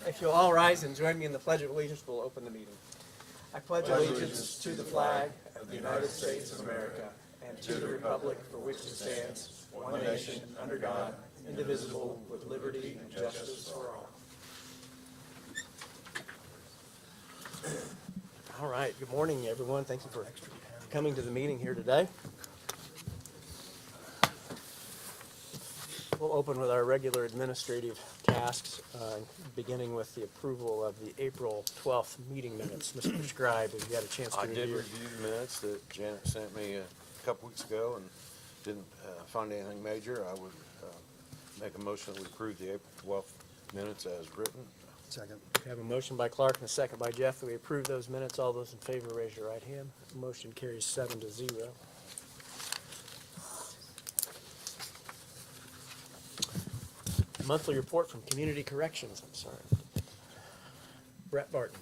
If you'll all rise and join me in the Pledge of Allegiance, we'll open the meeting. I pledge allegiance to the flag of the United States of America and to the republic for which it stands, one nation, under God, indivisible, with liberty and justice for all. All right. Good morning, everyone. Thank you for coming to the meeting here today. We'll open with our regular administrative tasks, beginning with the approval of the April 12th meeting minutes. Mr. Scribe, have you had a chance to I review? did review the minutes that Janet sent me a couple weeks ago and didn't find anything major. I would make a motion that we approve the April 12th minutes as written. Second. We have a motion by Clark and a second by Jeff that we approve those minutes. All those in favor, raise your right hand. Motion carries 7-0. Monthly report from Community Corrections. I'm sorry. Brett Barton.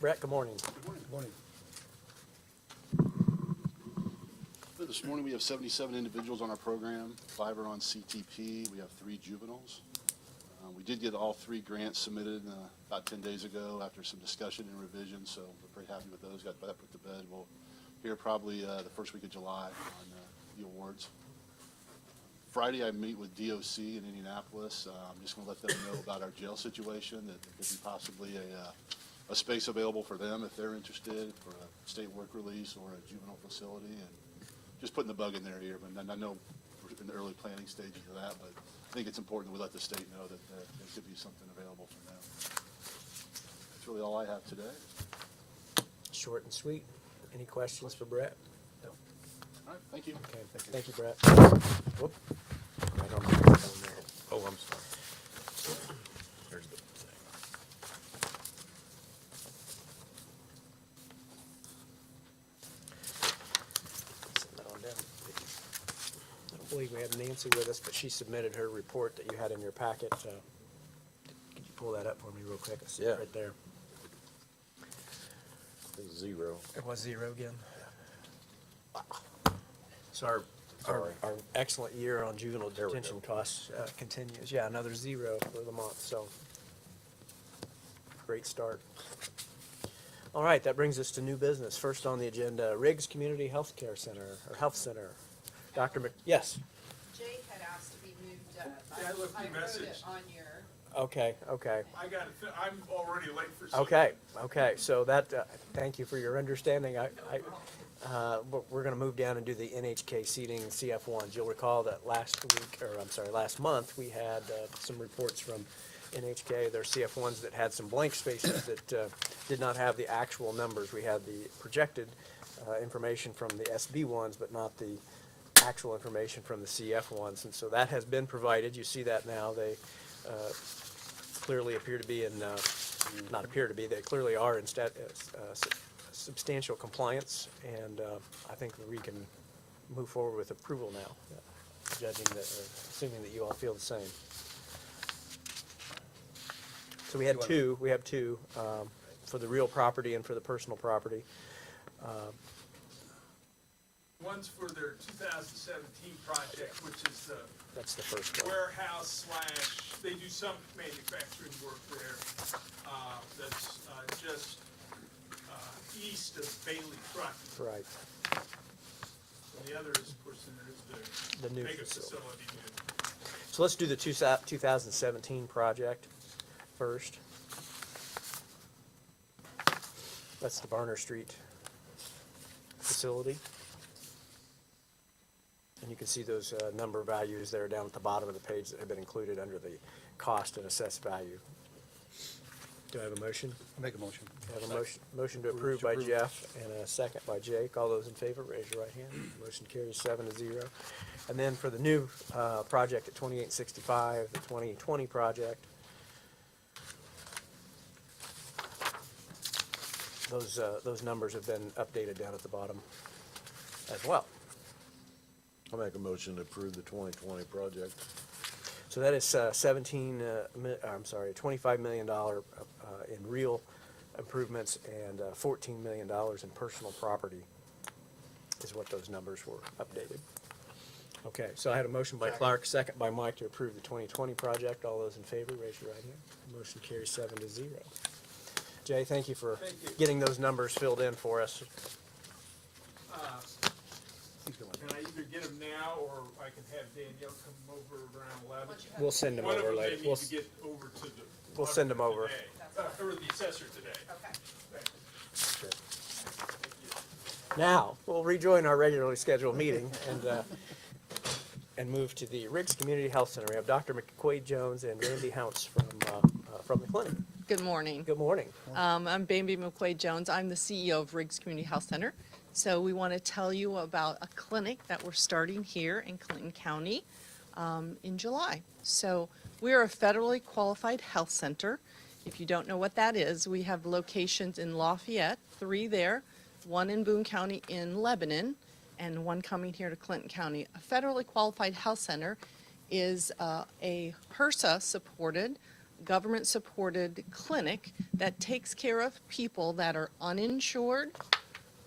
Brett, good morning. Good morning. This morning, we have 77 individuals on our program. 5 are on CTP. We have 3 juveniles. We did get all 3 grants submitted about 10 days ago after some discussion and revision, so we're pretty happy with those. Got that put to bed. We'll hear probably the first week of July on the awards. Friday, I meet with DOC in Indianapolis. I'm just going to let them know about our jail situation, that there could be possibly a space available for them if they're interested for a state work release or a juvenile facility, and just putting the bug in their ear. But I know we're in the early planning stages of that, but I think it's important that we let the state know that there could be something available for them. That's really all I have today. Short and sweet. Any questions for Brett? No. All right, thank you. Okay, thank you, Brett. Whoop. Right on the microphone there. Oh, I'm sorry. There's the thing. Send that on down. I don't believe we have Nancy with us, but she submitted her report that you had in your packet. Could you pull that up for me real quick? I see it Yeah. right there. It's 0. It was 0 again. So our Sorry. excellent year on juvenile There we detention go. costs continues. Yeah, another 0 for the month, so great start. All right, that brings us to new business. First on the agenda, Riggs Community Health Care Center, or Health Center. Dr. Yes, Jake had asked to be moved up. Yeah, I left you a wrote message. it on your, okay. I got it. I'm already late for something. Okay, so that, thank you for your understanding. But we're gonna move down and do the NHK seating CF1s. You'll recall that last month, we had some reports from NHK, their CF1s that had some blank spaces that did not have the actual numbers. We had the projected information from the SB ones, but not the actual information from the CF ones. And so that has been provided. You see that now. They clearly appear to be in, not appear to be, they clearly are in substantial compliance, and I think that we can move forward with approval now, assuming that you all feel the same. So we have two for the real property and for the personal property. One's for their 2017 project, which is the That's the first one. warehouse / they do some manufacturing work there. That's just east of Bailey Trucking. Right. And the other is, of course, there's The new mega facility. facility. So let's do the 2017 project first. That's the Varner Street facility. And you can see those number values there down at the bottom of the page that have been included under the cost and assessed value. Do I have a motion? Make a motion. I have a motion to approve by Jeff and a second by Jake. All those in favor, raise your right hand. Motion carries 7-0. And then for the new project at 2865, the 2020 project, those numbers have been updated down at the bottom as well. I'll make a motion to approve the 2020 project. So that is $25 million in real improvements and $14 million in personal property is what those numbers were updated. Okay, so I had a motion by Clark, second by Mike to approve the 2020 project. All those in favor, raise your right hand. Motion carries 7-0. Jay, thank you for Thank you. getting those numbers filled in for us. Can I either get them now, or I can have Danielle come over around 11? Once you have- We'll send them One of over them may later. need to get over to the. We'll send them over. today, or the assessor today. Okay. Thank you. Sure. Now, we'll rejoin our regularly scheduled meeting and move to the Riggs Community Health Center. We have Dr. McQuaid Jones and Randy Hounts from the clinic. Good morning. Good morning. I'm Bambi McQuaid Jones. I'm the CEO of Riggs Community Health Center. So we want to tell you about a clinic that we're starting here in Clinton County in July. So we're a federally qualified health center. If you don't know what that is, we have locations in Lafayette, 3 there, 1 in Boone County in Lebanon, and 1 coming here to Clinton County. A federally qualified health center is a HRSA-supported, government-supported clinic that takes care of people that are uninsured,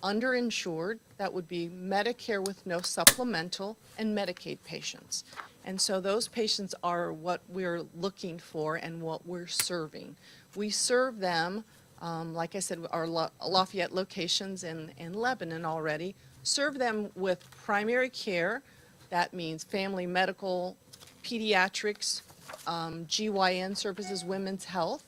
underinsured, that would be Medicare with no supplemental, and Medicaid patients. And so those patients are what we're looking for and what we're serving. We serve them, like I said, our Lafayette locations in Lebanon already, serve them with primary care. That means family medical, pediatrics, GYN services, women's health,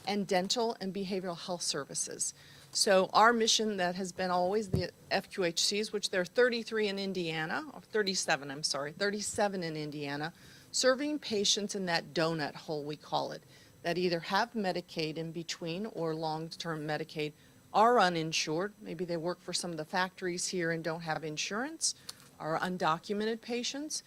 and dental and behavioral health services. So our mission that has been always the FQHCs, which there are 33 in Indiana, or 37, I'm sorry, 37 in Indiana, serving patients in that donut hole, we call it, that either have Medicaid in between or long-term Medicaid, are uninsured, maybe they work for some of the factories here and don't have insurance, are undocumented patients,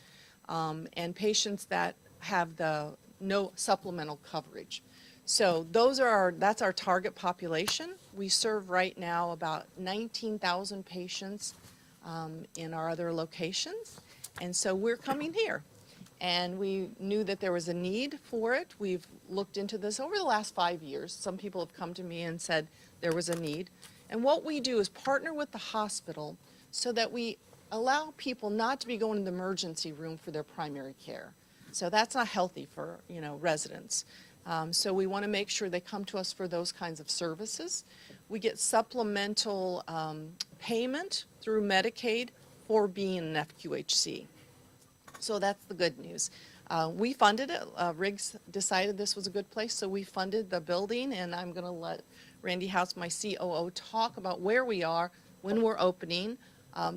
and patients that have the no supplemental coverage. So that's our target population. We serve right now about 19,000 patients in our other locations. And so we're coming here. And we knew that there was a need for it. We've looked into this over the last 5 years. Some people have come to me and said there was a need. And what we do is partner with the hospital so that we allow people not to be going to the emergency room for their primary care. So that's not healthy for, residents. So we want to make sure they come to us for those kinds of services. We get supplemental payment through Medicaid for being an FQHC. So that's the good news. We funded it. Riggs decided this was a good place, so we funded the building, and I'm going to let Randy House, my COO, talk about where we are, when we're opening.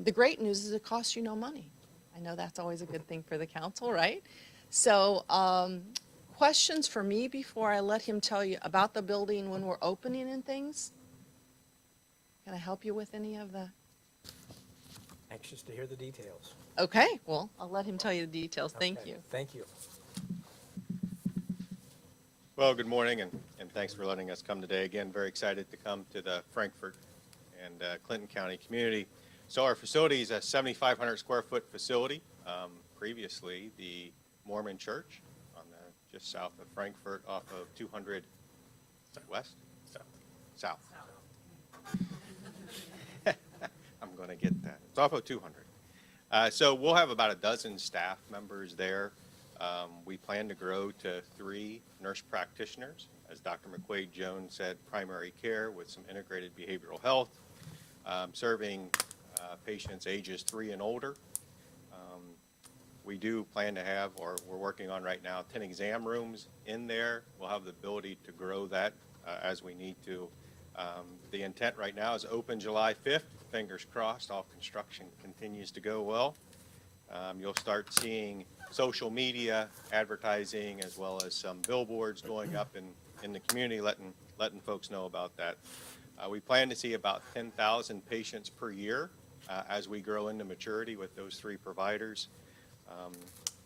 The great news is it costs you no money. I know that's always a good thing for the council, right? So questions for me before I let him tell you about the building when we're opening and things? Can I help you with any of the? Anxious to hear the details. Okay, well, I'll let him tell you the details. Thank Okay, you. Thank you. Well, good morning, and thanks for letting us come today. Again, very excited to come to the Frankfort and Clinton County community. So our facility is a 7,500 square foot facility. Previously, the Mormon Church on just south of Frankfort off of 200 West? South. I'm going to get that. It's off of 200. So we'll have about a dozen staff members there. We plan to grow to 3 nurse practitioners, as Dr. McQuaid Jones said, primary care with some integrated behavioral health, serving patients ages 3 and older. We do plan to have, or we're working on right now, 10 exam rooms in there. We'll have the ability to grow that as we need to. The intent right now is open July 5th. Fingers crossed, all construction continues to go well. You'll start seeing social media advertising as well as some billboards going up in the community, letting folks know about that. We plan to see about 10,000 patients per year as we grow into maturity with those 3 providers.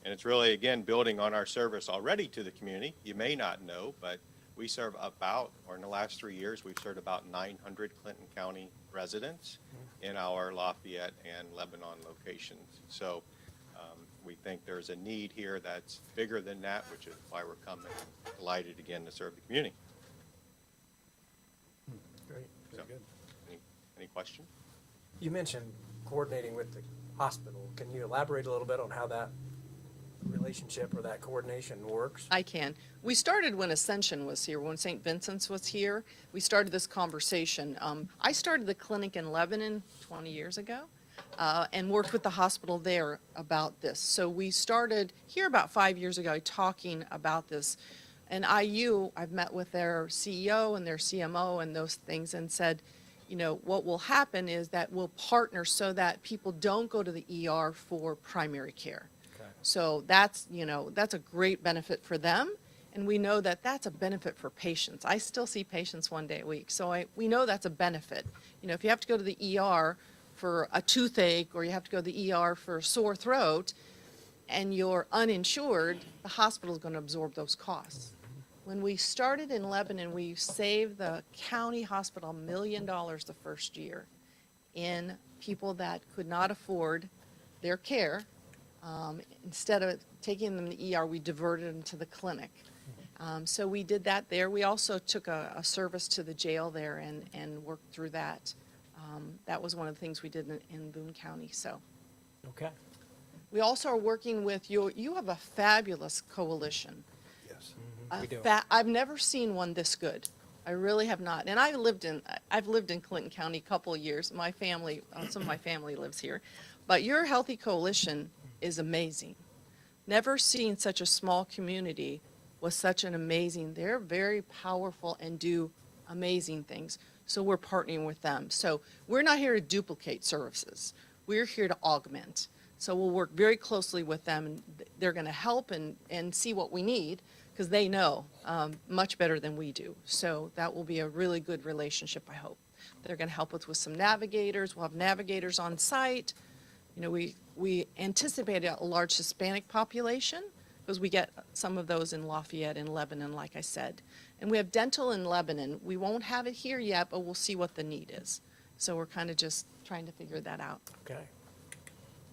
And it's really, again, building on our service already to the community. You may not know, but we serve in the last 3 years, we've served about 900 Clinton County residents in our Lafayette and Lebanon locations. So we think there's a need here that's bigger than that, which is why we're coming, delighted again to serve the community. Great, very So, good. Any questions? You mentioned coordinating with hospital. Can you elaborate a little bit on how that relationship or that coordination works? I can. We started when Ascension was here, when St. Vincent's was here. We started this conversation. I started the clinic in Lebanon 20 years ago and worked with the hospital there about this. So we started here about 5 years ago talking about this. And IU, I've met with their CEO and their CMO and those things and said, you know, what will happen is that we'll partner so that people don't go to the ER for primary care. Okay. So that's, you know, that's a great benefit for them. And we know that that's a benefit for patients. I still see patients 1 day a week. So we know that's a benefit. You know, if you have to go to the ER for a toothache or you have to go to the ER for a sore throat and you're uninsured, the hospital is going to absorb those costs. When we started in Lebanon, we saved the county hospital $1 million the first year in people that could not afford their care. Instead of taking them to the ER, we diverted them to the clinic. So we did that there. We also took a service to the jail there and worked through that. That was one of the things we did in Boone County. So Okay. we also are working with you. You have a fabulous coalition. Yes. We do. I've never seen one this good. I really have not. And I've lived in Clinton County a couple of years. My family, some of my family lives here. But your Healthy Coalition is amazing. Never seen such a small community with such an amazing, they're very powerful and do amazing things. So we're partnering with them. So we're not here to duplicate services. We're here to augment. So we'll work very closely with them. And they're going to help and see what we need because they know much better than we do. So that will be a really good relationship, I hope. They're going to help us with some navigators. We'll have navigators on site. You know, we anticipate a large Hispanic population because we get some of those in Lafayette and Lebanon, like I said. And we have dental in Lebanon. We won't have it here yet, but we'll see what the need is. So we're kind of just trying to figure that out. Okay.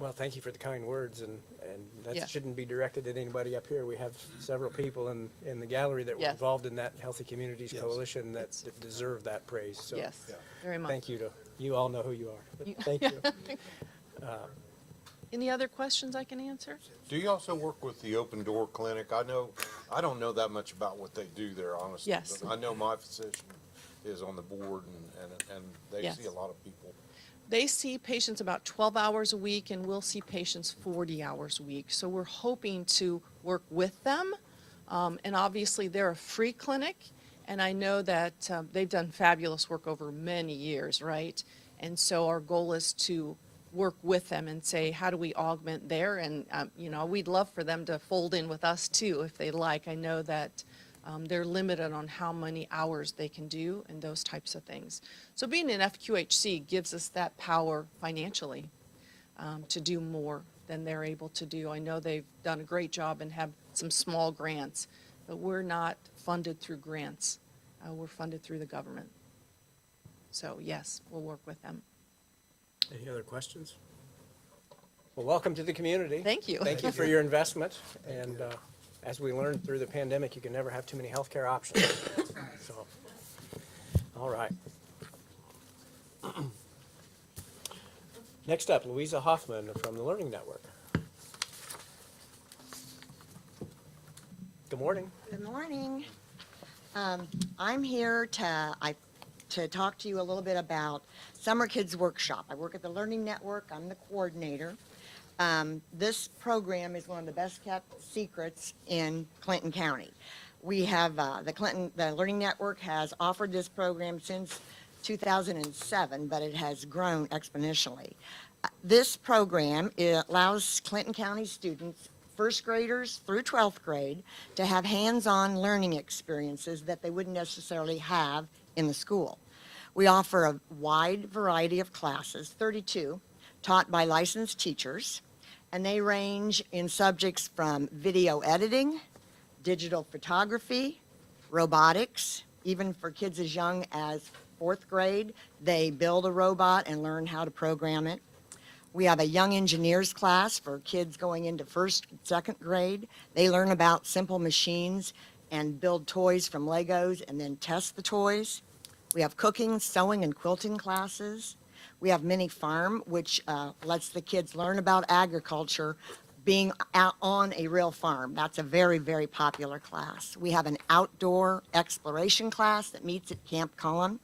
Well, thank you for the kind words, and that Yeah. shouldn't be directed at anybody up here. We have several people in the gallery that were Yes. involved in that Healthy Communities Yes. Coalition that deserve that praise. So Yes, Yeah. very much. thank you to, you all know who you are, but You- thank you. Any other questions I can answer? Do you also work with the Open Door Clinic? I don't know that much about what they do there, honestly. Yes. But I know my physician is on the board and they Yes. see a lot of people. They see patients about 12 hours a week, and we'll see patients 40 hours a week. So we're hoping to work with them. And obviously, they're a free clinic, and I know that they've done fabulous work over many years, right? And so our goal is to work with them and say, how do we augment there? And, you know, we'd love for them to fold in with us, too, if they like. I know that they're limited on how many hours they can do and those types of things. So being an FQHC gives us that power financially to do more than they're able to do. I know they've done a great job and have some small grants, but we're not funded through grants. We're funded through the government. So yes, we'll work with them. Any other questions? Well, welcome to the community. Thank you. Thank you for your investment. And as we learned through the pandemic, you can never have too many healthcare options. So, all right. Next up, Louisa Hoffman from the Learning Network. Good morning. Good morning. I'm here to talk to you a little bit about Summer Kids Workshop. I work at the Learning Network. I'm the coordinator. This program is one of the best kept secrets in Clinton County. We have the Learning Network has offered this program since 2007, but it has grown exponentially. This program, it allows Clinton County students, first graders through 12th grade, to have hands-on learning experiences that they wouldn't necessarily have in the school. We offer a wide variety of classes, 32, taught by licensed teachers, and they range in subjects from video editing, digital photography, robotics, even for kids as young as 4th grade, they build a robot and learn how to program it. We have a young engineers class for kids going into 1st, 2nd grade. They learn about simple machines and build toys from Legos and then test the toys. We have cooking, sewing, and quilting classes. We have Mini Farm, which lets the kids learn about agriculture being out on a real farm. That's a very, very popular class. We have an outdoor exploration class that meets at Camp Cullen.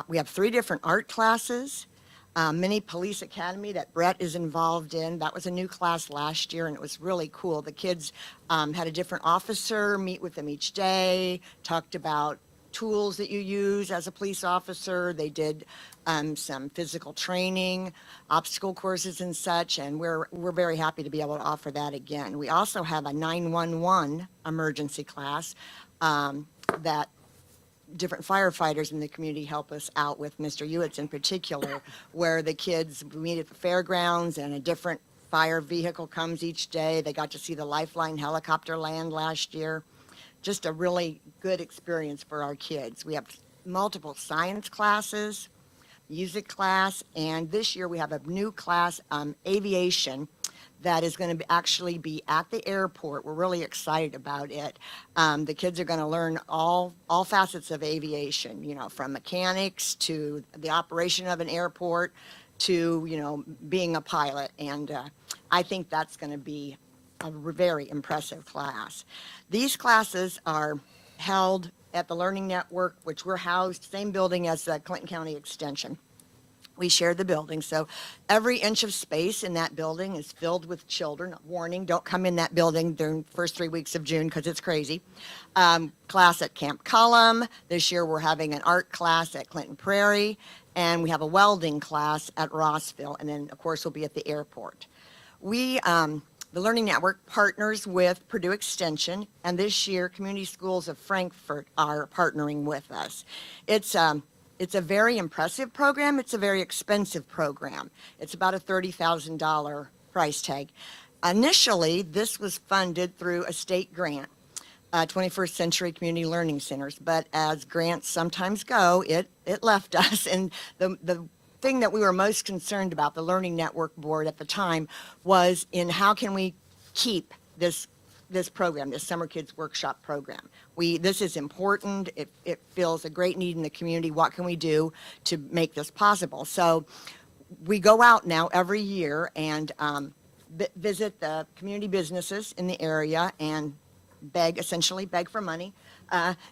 We have 3 different art classes. Mini Police Academy that Brett is involved in. That was a new class last year, and it was really cool. The kids had a different officer meet with them each day, talked about tools that you use as a police officer. They did some physical training, obstacle courses and such, and we're very happy to be able to offer that again. We also have a 911 emergency class that different firefighters in the community help us out with, Mr. Ewitz in particular, where the kids meet at the fairgrounds and a different fire vehicle comes each day. They got to see the Lifeline helicopter land last year. Just a really good experience for our kids. We have multiple science classes, music class, and this year we have a new class, aviation, that is going to actually be at the airport. We're really excited about it. The kids are going to learn all facets of aviation, you know, from mechanics to the operation of an airport to, you know, being a pilot. And I think that's going to be a very impressive class. These classes are held at the Learning Network, which we're housed, same building as the Clinton County Extension. We share the building, so every inch of space in that building is filled with children. Warning, don't come in that building during the first 3 weeks of June because it's crazy. Class at Camp Cullum. This year we're having an art class at Clinton Prairie, and we have a welding class at Rossville, and then, of course, we'll be at the airport. We, the Learning Network partners with Purdue Extension, and this year Community Schools of Frankfort are partnering with us. It's a very impressive program. It's a very expensive program. It's about a $30,000 price tag. Initially, this was funded through a state grant, 21st Century Community Learning Centers, but as grants sometimes go, it left us, and the thing that we were most concerned about, the Learning Network Board at the time, was in how can we keep this program, this Summer Kids Workshop program. This is important. It fills a great need in the community. What can we do to make this possible? So we go out now every year and visit the community businesses in the area and essentially beg for money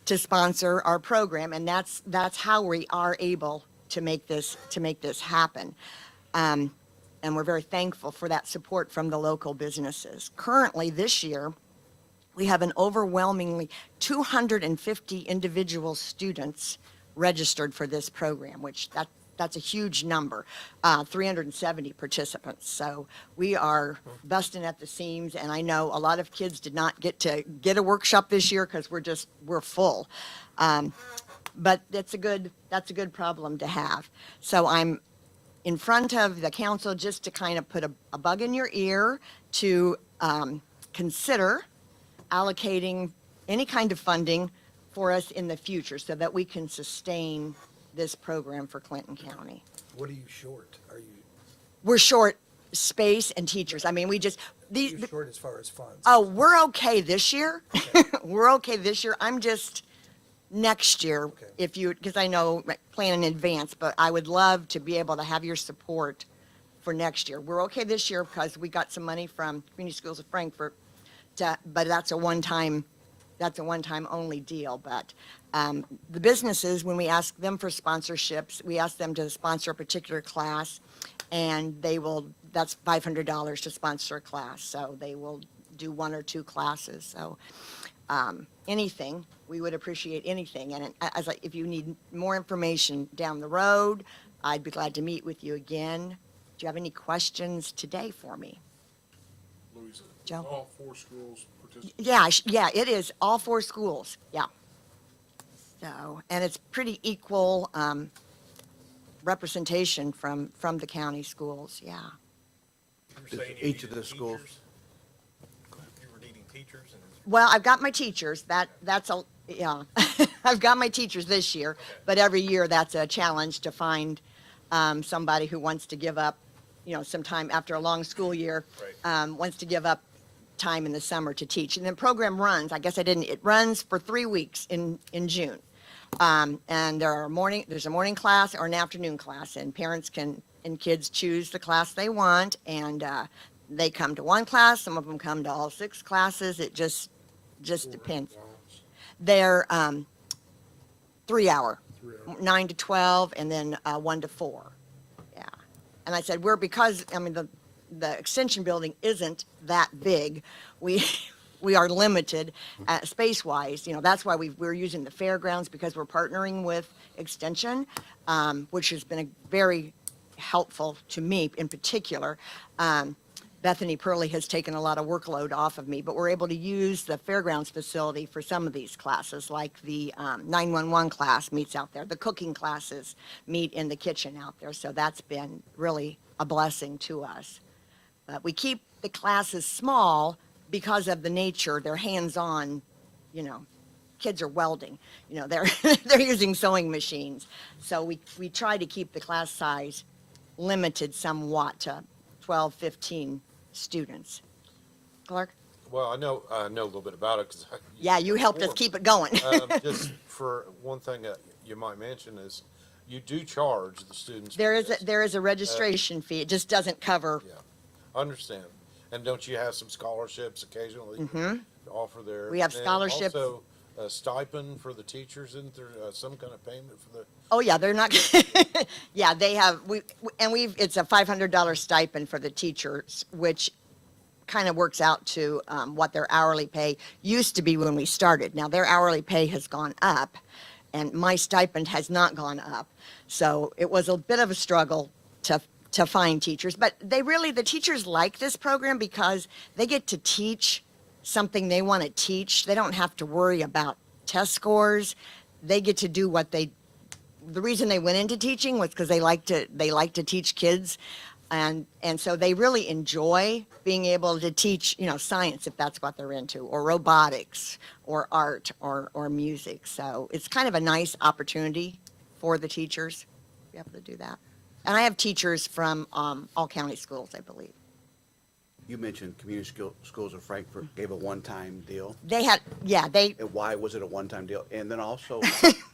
to sponsor our program, and that's how we are able to make this happen. And we're very thankful for that support from the local businesses. Currently, this year, we have an overwhelmingly 250 individual students registered for this program, which that's a huge number, 370 participants. So we are busting at the seams, and I know a lot of kids did not get a workshop this year because we're full. But that's a good problem to have. So I'm in front of the council just to kind of put a bug in your ear to consider allocating any kind of funding for us in the future so that we can sustain this program for Clinton County. What are you short? We're short space and teachers. I mean, You're short as far as funds? Oh, we're okay this year. We're okay this year. I'm just next year, Okay. because I know plan in advance, but I would love to be able to have your support for next year. We're okay this year because we got some money from Community Schools of Frankfort, but that's a one-time only deal. But the businesses, when we ask them for sponsorships, we ask them to sponsor a particular class, and that's $500 to sponsor a class. So they will do 1 or 2 classes. So anything, we would appreciate anything. And if you need more information down the road, I'd be glad to meet with you again. Do you have any questions today for me? Louisa, Joe? all 4 schools participate? Yeah, it is all 4 schools, yeah. So, and it's pretty equal representation from the county schools, yeah. You were saying you Each of needed the schools. teachers? You were needing teachers and. Well, I've got my teachers, yeah. I've got my teachers this year, but every year that's a challenge to find somebody who wants to give up, some time after a long school year, wants to give up time in the summer to teach. And the program runs, it runs for 3 weeks in June. And there's a morning class or an afternoon class, and parents and kids choose the class they want, and they come to one class, some of them come to all 6 classes, it just depends. They're 3 hour, 9 to 12, and then 1 to 4. Yeah. And I said, because, I mean, the extension building isn't that big, we are limited space-wise. You know, that's why we're using the fairgrounds, because we're partnering with Extension, which has been very helpful to me in particular. Bethany Purley has taken a lot of workload off of me, but we're able to use the fairgrounds facility for some of these classes, like the 911 class meets out there. The cooking classes meet in the kitchen out there, so that's been really a blessing to us. But we keep the classes small because of the nature. They're hands-on, you know, kids are welding, you know, they're using sewing machines. So we try to keep the class size limited somewhat to 12, 15 students. Clark? Well, I know a little bit about it because. Yeah, you helped us keep it going. Just for one thing that you might mention is you do charge the students. There for is this. there is a registration fee. It just doesn't cover. Yeah, I understand. And don't you have some scholarships occasionally to offer there? We have And scholarships. Also, a stipend for the teachers, isn't there some kind of payment for the? Oh, yeah, they're not, yeah, they have, it's a $500 stipend for the teachers, which kind of works out to what their hourly pay used to be when we started. Now, their hourly pay has gone up, and my stipend has not gone up. So it was a bit of a struggle to find teachers, but the teachers like this program because they get to teach something they want to teach. They don't have to worry about test scores. They get to do the reason they went into teaching was because they like to teach kids, and so they really enjoy being able to teach, you know, science if that's what they're into, or robotics, or art, or music. So it's kind of a nice opportunity for the teachers to be able to do that. And I have teachers from all county schools, I believe. You mentioned community schools of Frankfort gave a one-time deal. They had, yeah, And why was it a one-time deal? And then also,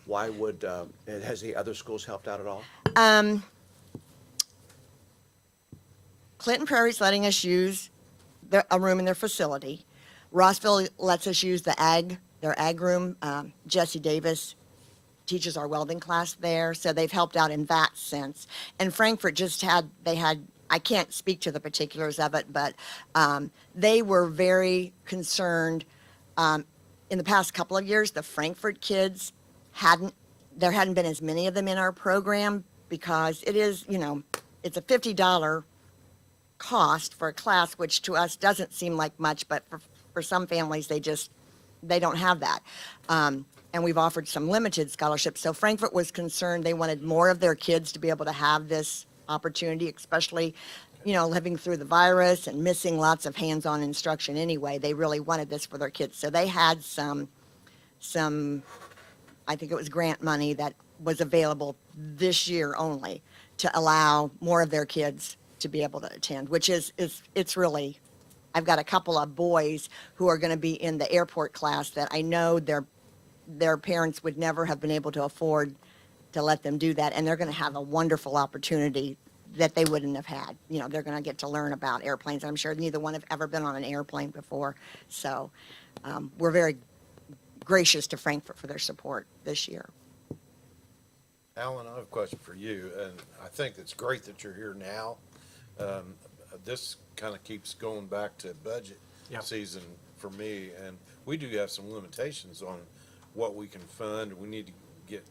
why has the other schools helped out at all? Clinton Prairie's letting us use a room in their facility. Rossville lets us use their ag room. Jesse Davis teaches our welding class there, so they've helped out in that sense. And Frankfort I can't speak to the particulars of it, but they were very concerned. In the past couple of years, the Frankfort kids there hadn't been as many of them in our program because it is, you know, it's a $50 cost for a class, which to us doesn't seem like much, but for some families, they don't have that. And we've offered some limited scholarships. So Frankfort was concerned they wanted more of their kids to be able to have this opportunity, especially, you know, living through the virus and missing lots of hands-on instruction anyway. They really wanted this for their kids. So they had some, I think it was grant money that was available this year only to allow more of their kids to be able to attend, which it's really, I've got a couple of boys who are going to be in the airport class that I know their parents would never have been able to afford to let them do that, and they're going to have a wonderful opportunity that they wouldn't have had. You know, they're going to get to learn about airplanes. I'm sure neither one have ever been on an airplane before. So we're very gracious to Frankfort for their support this year. Alan, I have a question for you, and I think it's great that you're here now. This kind of keeps going back to budget Yeah. season for me, and we do have some limitations on what we can fund. We need to get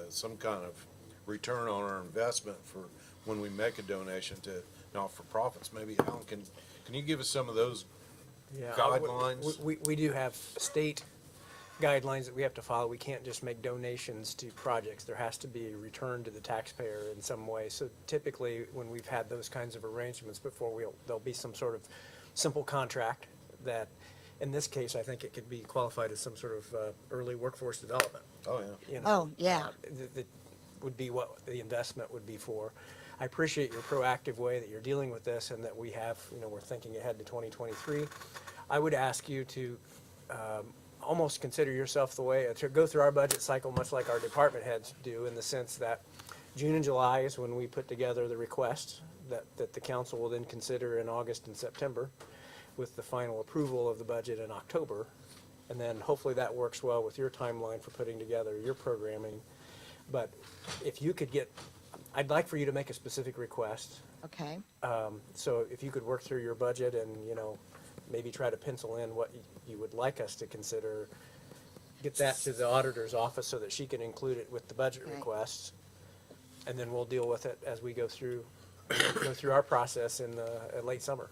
some kind of return on our investment for when we make a donation to not-for-profits. Maybe Alan, can you give us some of those Yeah, guidelines? We do have state guidelines that we have to follow. We can't just make donations to projects. There has to be a return to the taxpayer in some way. So typically, when we've had those kinds of arrangements before, there'll be some sort of simple contract that, in this case, I think it could be qualified as some sort of early workforce development. Oh, yeah. You know, Oh, yeah. That would be what the investment would be for. I appreciate your proactive way that you're dealing with this and that we have, you know, we're thinking ahead to 2023. I would ask you to almost consider yourself the way, to go through our budget cycle much like our department heads do, in the sense that June and July is when we put together the requests that the council will then consider in August and September, with the final approval of the budget in October. And then hopefully that works well with your timeline for putting together your programming. But if you could get, I'd like for you to make a specific request. Okay, So if you could work through your budget and, maybe try to pencil in what you would like us to consider, get that to the auditor's office so that she can include it with the budget Okay. requests. And then we'll deal with it as we go through our process in the late summer.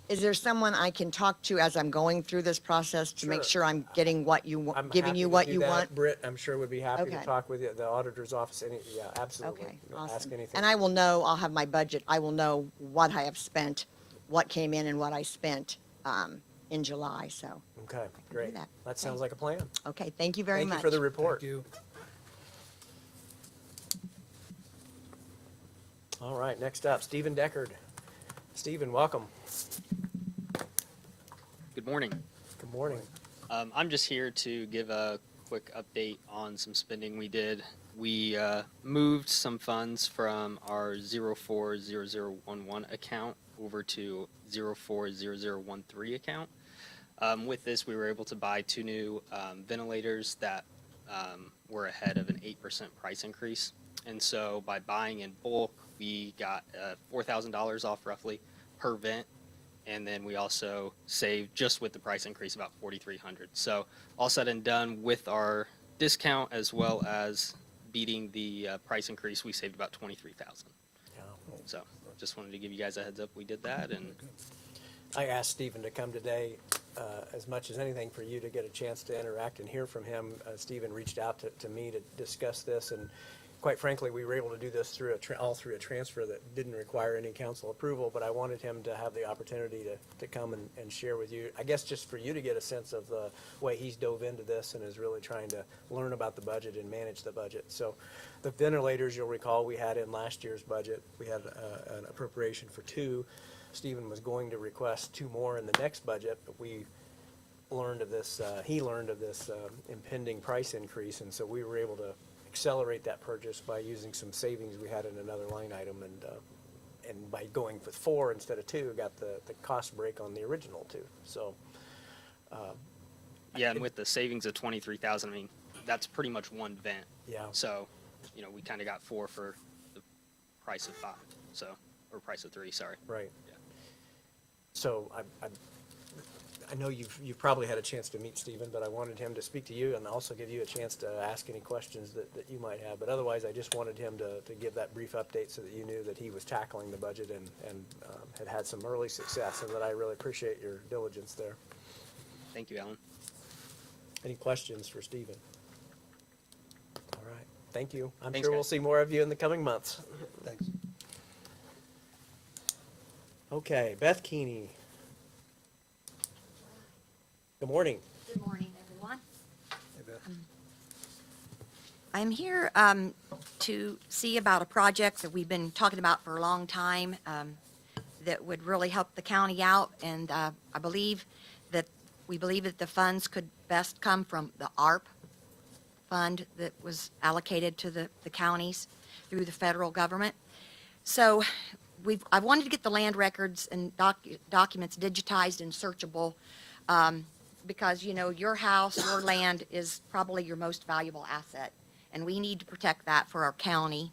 is there someone I can talk to as I'm going through this process to make Sure. sure I'm getting what you, I'm giving happy you to what do you that. want? Britt, I'm sure would be happy to Okay. talk with you at the auditor's office. Yeah, absolutely. Okay, Ask awesome. anything. And I will know, I'll have my budget, I will know what I have spent, what came in and what I spent in July, so, Okay, great. that. That sounds like a plan. okay, thank you very Thank much. you for the report. Thank you. All right, next up, Stephen Deckard. Stephen, welcome. Good morning. Good morning. I'm just here to give a quick update on some spending we did. We moved some funds from our 040011 account over to 040013 account. With this, we were able to buy 2 new ventilators that were ahead of an 8% price increase. And so by buying in bulk, we got $4,000 off roughly per vent. And then we also saved, just with the price increase, about $4,300. So all said and done, with our discount as well as beating the price increase, we saved about $23,000. Yeah. So just wanted to give you guys a heads up. We did that, and I asked Stephen to come today as much as anything for you to get a chance to interact and hear from him. Stephen reached out to me to discuss this, and quite frankly, we were able to do this through all through a transfer that didn't require any council approval, but I wanted him to have the opportunity to come and share with you, I guess just for you to get a sense of the way he's dove into this and is really trying to learn about the budget and manage the budget. So the ventilators, you'll recall, we had in last year's budget, we had an appropriation for 2. Stephen was going to request 2 more in the next budget, but we learned of this, he learned of this impending price increase, and so we were able to accelerate that purchase by using some savings we had in another line item, and by going with 4 instead of 2, got the cost break on the original 2. So, yeah, and with the savings of $23,000, I mean, that's pretty much one vent. yeah, So, we kind of got 4 for the price of 5. So, or price of 3, sorry. right. Yeah. So I know you've probably had a chance to meet Stephen, but I wanted him to speak to you and also give you a chance to ask any questions that you might have. But otherwise, I just wanted him to give that brief update so that you knew that he was tackling the budget and had some early success, and that I really appreciate your diligence there. Thank you, Alan. Any questions for Stephen? All right, thank you. I'm Thanks, sure we'll guys. see more of you in the coming months. Thanks. Okay, Beth Keeney. Good morning. Good morning, everyone. Hey, Beth. I'm here to see about a project that we've been talking about for a long time that would really help the county out. And we believe that the funds could best come from the ARP fund that was allocated to the counties through the federal government. So I wanted to get the land records and documents digitized and searchable because, your house, your land is probably your most valuable asset, and we need to protect that for our county.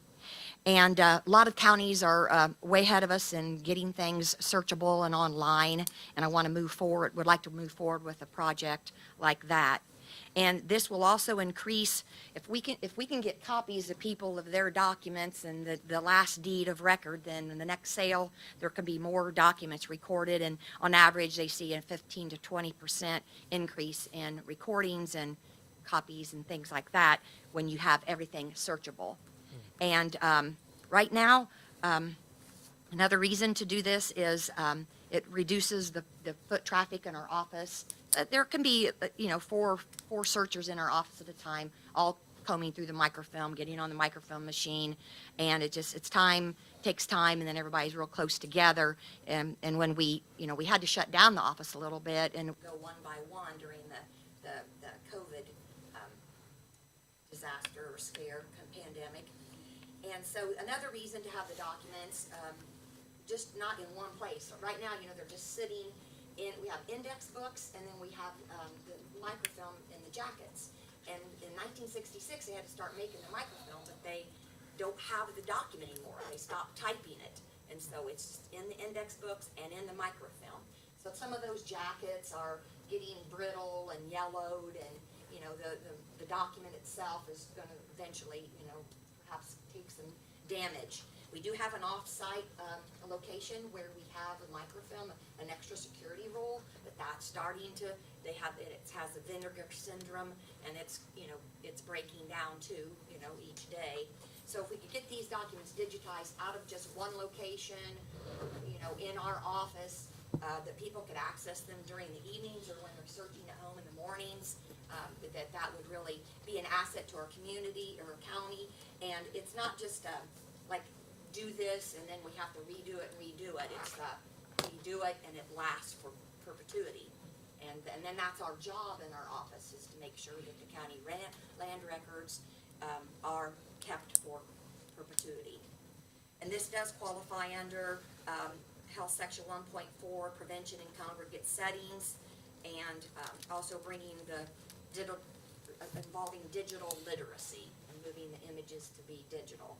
And a lot of counties are way ahead of us in getting things searchable and online, and I want to would like to move forward with a project like that. And this will also increase, if we can get copies of people of their documents and the last deed of record, then in the next sale, there can be more documents recorded, and on average, they see a 15 to 20% increase in recordings and copies and things like that when you have everything searchable. And right now, another reason to do this is it reduces the foot traffic in our office. There can be, four searchers in our office at a time, all combing through the microfilm, getting on the microfilm machine, and takes time, and then everybody's real close together. And when we had to shut down the office a little bit and go one by one during the the COVID disaster or scare, pandemic. And so another reason to have the documents, just not in one place. So right now, they're just sitting in, we have index books, and then we have the microfilm in the jackets. And in 1966, they had to start making the microfilm, but they don't have the document anymore. They stopped typing it. And so it's in the index books and in the microfilm. So some of those jackets are getting brittle and yellowed, and, the document itself is gonna eventually, perhaps take some damage. We do have an off-site location where we have a microfilm, an extra security roll, but that's starting to, it has the vinegar syndrome, and it's breaking down too, each day. So if we could get these documents digitized out of just one location, in our office, that people could access them during the evenings or when they're searching at home in the mornings, that would really be an asset to our community or our county. And it's not just like do this and then we have to redo it and redo it. It's we do it and it lasts for perpetuity. And then that's our job in our office, is to make sure that the county land records are kept for perpetuity. And this does qualify under Health Section 1.4, prevention in congregate settings, and also bringing the involving digital literacy and moving the images to be digital.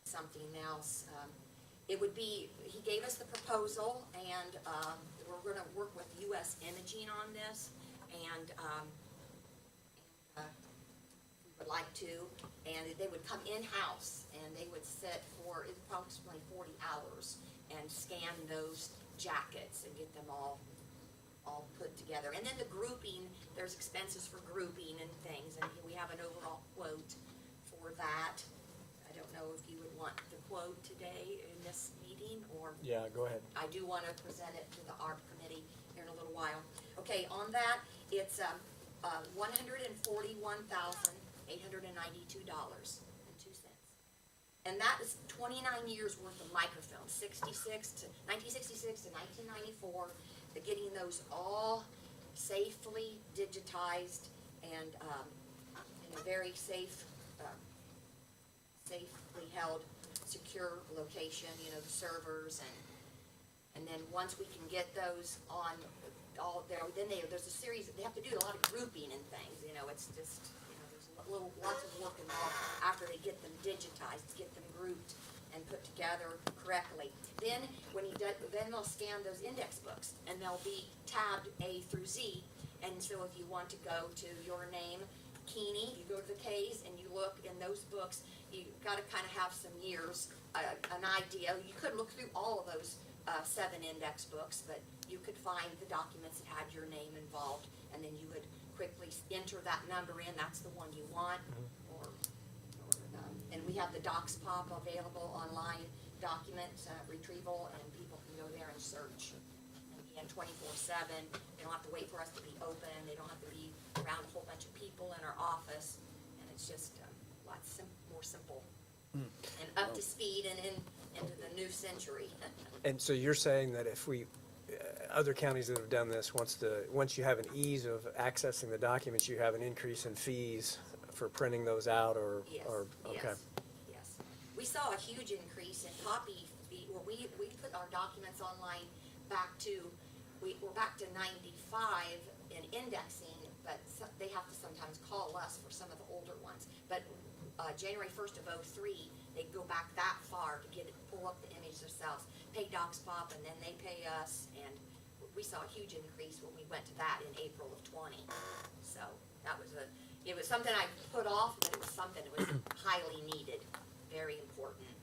Something else, it would be, he gave us the proposal, and we're gonna work with US Imaging on this, and we would like to, and they would come in-house, and they would sit for approximately 40 hours and scan those jackets and get them all put together. And then the grouping, there's expenses for grouping and things, and we have an overall quote for that. I don't know if you would want the quote today in this meeting, or Yeah, go ahead. I do want to present it to the ARP committee here in a little while. Okay, on that, it's $141,892.02. And that is 29 years worth of microfilm, 1966 to 1994, getting those all safely digitized and in a very safe, safely held, secure location, the servers, and then once we can get those on all there, then there's a series, they have to do a lot of grouping and things, it's just, there's lots of work involved after they get them digitized, to get them grouped and put together correctly. Then then they'll scan those index books, and they'll be tabbed A through Z. And so if you want to go to your name, Keeney, you go to the K's and you look in those books. You got to kind of have some years, an idea. You could look through all of those 7 index books, but you could find the documents that had your name involved, and then you would quickly enter that number in. That's the one you want, and we have the DocsPop available online document retrieval, and people can go there and search. And again, 24/7. They don't have to wait for us to be open. They don't have to be around a whole bunch of people in our office, and it's just lots more simple and up to speed and into the new century. And so you're saying that if we, other counties that have done this, once you have an ease of accessing the documents, you have an increase in fees for printing those out, or, Yes, okay. yes. We saw a huge increase in copy fee, where we put our documents online we're back to 95 in indexing, but they have to sometimes call us for some of the older ones. But January 1st of '03, they go back that far to pull up the image themselves, pay DocsPop, and then they pay us, and we saw a huge increase when we went to that in April of '20. So that was it was something I put off, but it was something that was highly needed, very important.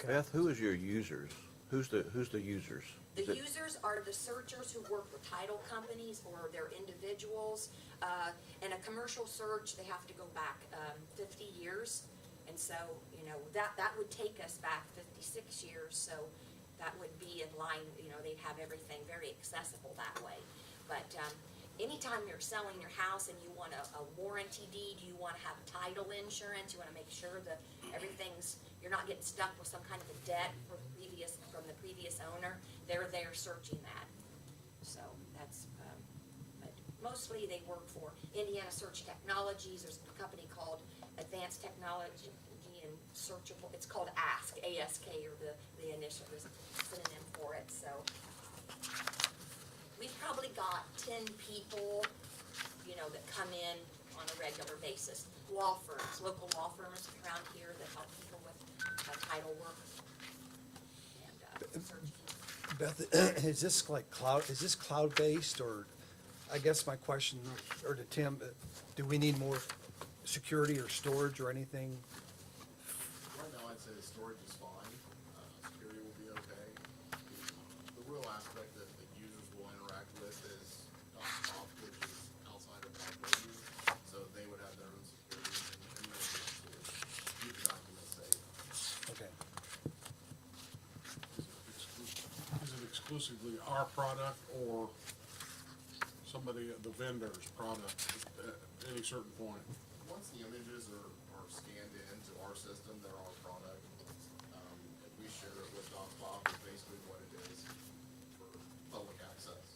Beth, who is your users? Who's the users? The users are the searchers who work with title companies, or they're individuals. In a commercial search, they have to go back 50 years. And so, that would take us back 56 years. So that would be in line, they'd have everything very accessible that way. But anytime you're selling your house and you want a warranty deed, you want to have title insurance, you want to make sure that you're not getting stuck with some kind of a debt from the previous owner, they're there searching that. So that's mostly they work for Indiana Search Technologies. There's a company called Advanced Technology and Searchable. It's called ASK, ASK, or the initial synonym for it. So we've probably got 10 people, you know, that come in on a regular basis. Law firms, local law firms around here that help people with title work. And search. Beth, is this like cloud-based, or, I guess my question, or to Tim, do we need more security or storage or anything? Right now, I'd say the storage is fine. Security will be okay. The real aspect that the users will interact with is off, which is outside of our purview. So they would have their own security and they'll be able to keep the documents safe. Okay. Is it exclusively our product or somebody, the vendor's product at any certain point? Once the images are scanned into our system, they're our product. If we share it with DocFob, it's basically what it is for public access.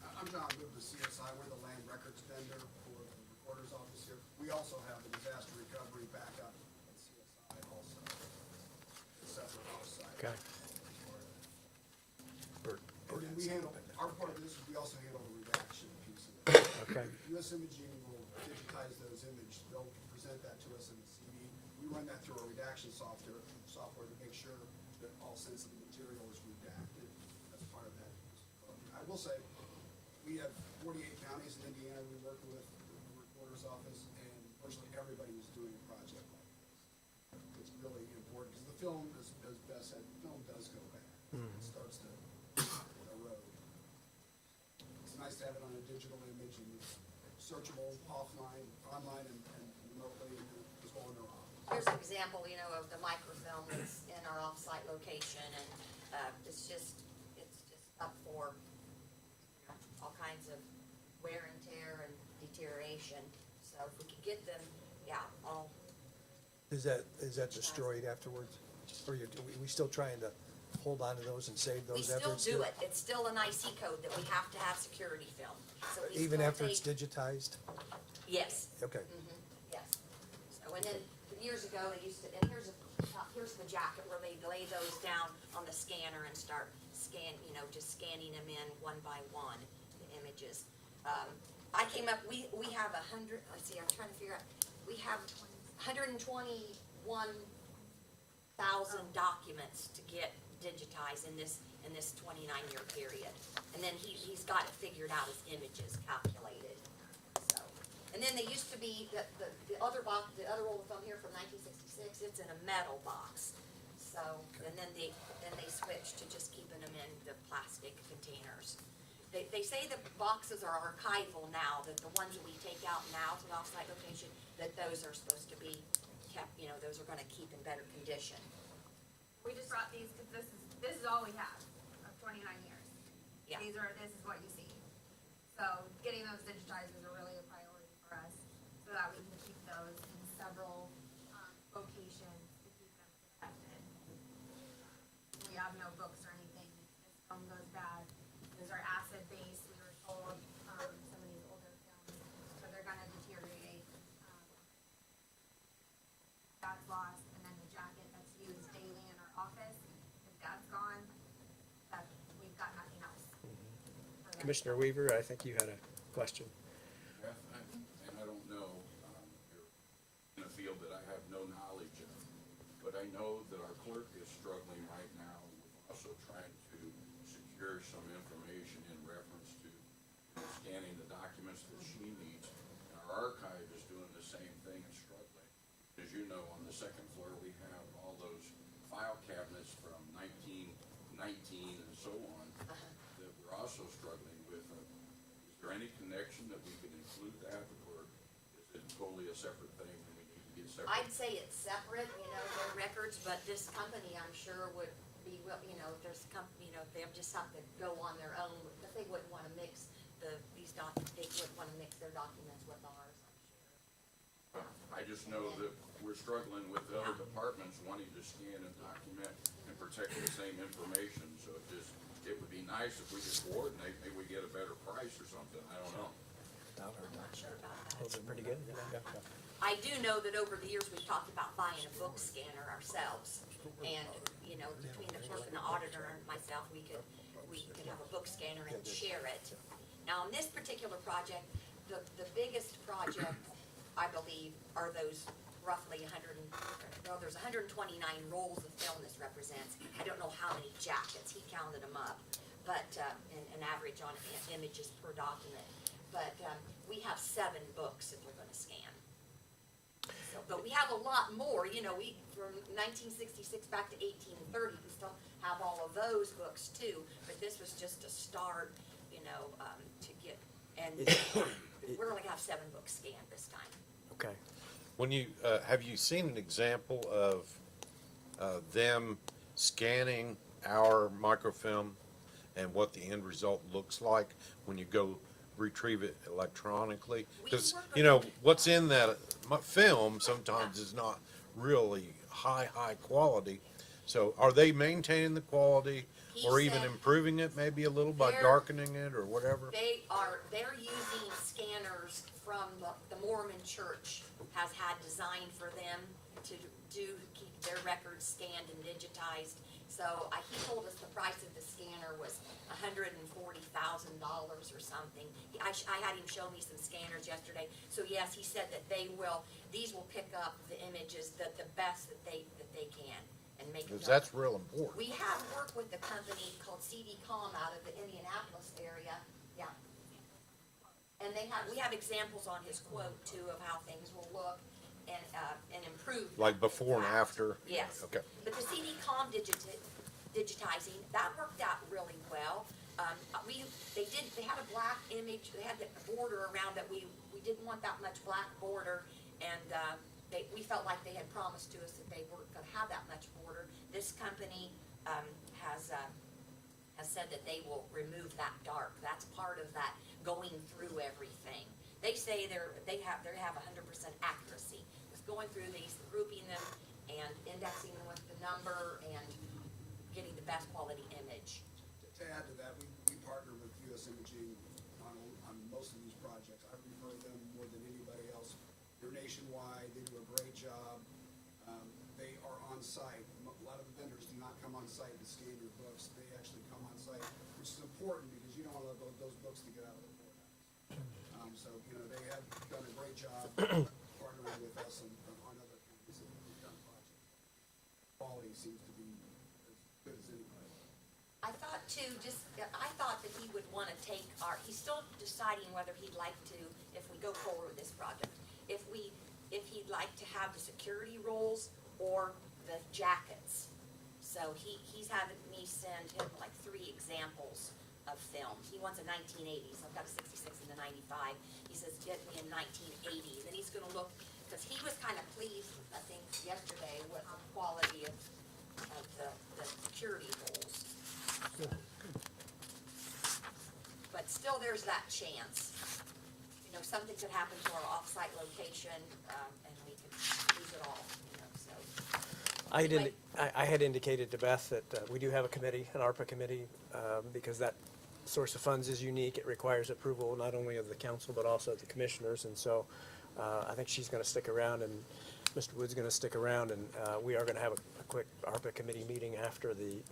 I'm John Wood with CSI. We're the land records vendor for the recorder's office here. We also have the disaster recovery backup at CSI also. A separate offsite. Okay. And then we handle, our part of this is we also handle the redaction piece of it. Okay. US Imaging will digitize those images. They'll present that to us in a CD. We run that through our redaction software to make sure that all sensitive material is redacted as part of that. I will say, we have 48 counties in Indiana we work with, the recorder's office, and virtually everybody is doing a project like this. It's really important, because the film, as Beth said, the film does go bad. It starts to erode. It's nice to have it on a digital image and it's searchable offline, online, and remotely, and as well in our office. Here's an example, you know, of the microfilm that's in our off-site location, and it's just up for, you know, all kinds of wear and tear and deterioration. So if we could get them, yeah, all, Is that destroyed afterwards? Or we still trying to hold on to those and save we those still efforts? do it. It's still an IC code that we have to have security film. So it's Even gonna after it's take- digitized? Yes. Okay. Yes. So, and then years ago, they used to, and here's the jacket where they lay those down on the scanner and start just scanning them in one by one, the images. I came up, we have 100, let's see, I'm trying to figure out, we have 121,000 documents to get digitized in this 29-year period. And then he's got it figured out as images calculated, so. And then they used to be, the other box, the other roll of film here from 1966, it's in a metal box. So, and then they switched to just keeping them in the plastic containers. They say the boxes are archival now, that the ones that we take out now to the off-site location, that those are supposed to be kept, you know, those are gonna keep in better condition. We just brought these because this is all we have of 29 years. Yeah. This is what you see. So getting those digitized is really a priority for us, so that we can keep those in several locations to keep them protected. We have no books or anything. This film goes bad. Those are acid based. We were told some of these older films, so they're gonna deteriorate. That's lost, and then the jacket that's used daily in our office, if that's gone, we've got nothing else. for them. Commissioner Weaver, I think you had a question. Beth, and I don't know, you're in a field that I have no knowledge of, but I know that our clerk is struggling right now with also trying to secure some information in reference to scanning the documents that she needs. And our archive is doing the same thing and struggling. As you know, on the second floor, we have all those file cabinets from 1919 and so on that we're also struggling with. Is there any connection that we could include that, or is it totally a separate thing and we need to get separate? I'd say it's separate, you know, their records, but this company, I'm sure, would be, you know, if there's company, you know, if they just have to go on their own, but they wouldn't wanna mix they wouldn't wanna mix their documents with ours, I'm sure. I just know that we're struggling with the other departments wanting to scan and document and protect the same information, so it would be nice if we could coordinate, maybe we get a better price or something, I don't know. Those are pretty good. I do know that over the years, we've talked about buying a book scanner ourselves. And, you know, between the clerk and the auditor and myself, we could have a book scanner and share it. Now, on this particular project, the biggest project, I believe, are those roughly there's 129 rolls of film this represents. I don't know how many jackets, he counted them up, but, an average on images per document. But, we have 7 books that we're gonna scan. So, but we have a lot more, you know, from 1966 back to 1830, we still have all of those books too, but this was just a start, you know, to get, and we're only gonna have 7 books scanned this time. Okay. When you, have you seen an example of them scanning our microfilm and what the end result looks like when you go retrieve it electronically? Because, you know, what's in that film sometimes is not really high quality. So are they maintaining the quality or even improving it maybe a little by darkening it or whatever? They're using scanners from the Mormon Church has had designed for them to keep their records scanned and digitized. So he told us the price of the scanner was $140,000 or something. I had him show me some scanners yesterday. So yes, he said that these will pick up the images the best that they can and make them. Because that's real important. We have worked with a company called CD-COM out of the Indianapolis area, yeah. And we have examples on his quote too of how things will look and improve. Like before and after? Yes. Okay. But the CD-COM digitizing, that worked out really well. They had a black image, they had the border around that we didn't want that much black border, and we felt like they had promised to us that they weren't gonna have that much border. This company has said that they will remove that dark. That's part of that going through everything. They say they have 100% accuracy with going through these, grouping them, and indexing them with the number and getting the best quality image. To add to that, we partner with US Imaging on most of these projects. I refer them more than anybody else. They're nationwide, they do a great job. They are on site. A lot of the vendors do not come on site to scan your books. They actually come on site, which is important because you don't want those books to get out of the courthouse. So, you know, they have done a great job partnering with us on other counties that we've done projects. Quality seems to be as good as anybody. I thought too, I thought that he would want to take he's still deciding whether he'd like to, if we go forward with this project, if he'd like to have the security roles or the jackets. So he's having me send him like 3 examples of film. He wants a 1980s. I've got a 66 and a 95. He says, get me a 1980s. And he's gonna look, because he was kind of pleased, I think, yesterday with the quality of the security roles. But still, there's that chance. You know, something could happen to our off-site location, and we could lose it all, you know, so. I had indicated to Beth that we do have a committee, an ARPA committee, because that source of funds is unique. It requires approval not only of the council, but also of the commissioners. And so I think she's going to stick around, and Mr. Wood's going to stick around, and we are going to have a quick ARPA committee meeting after the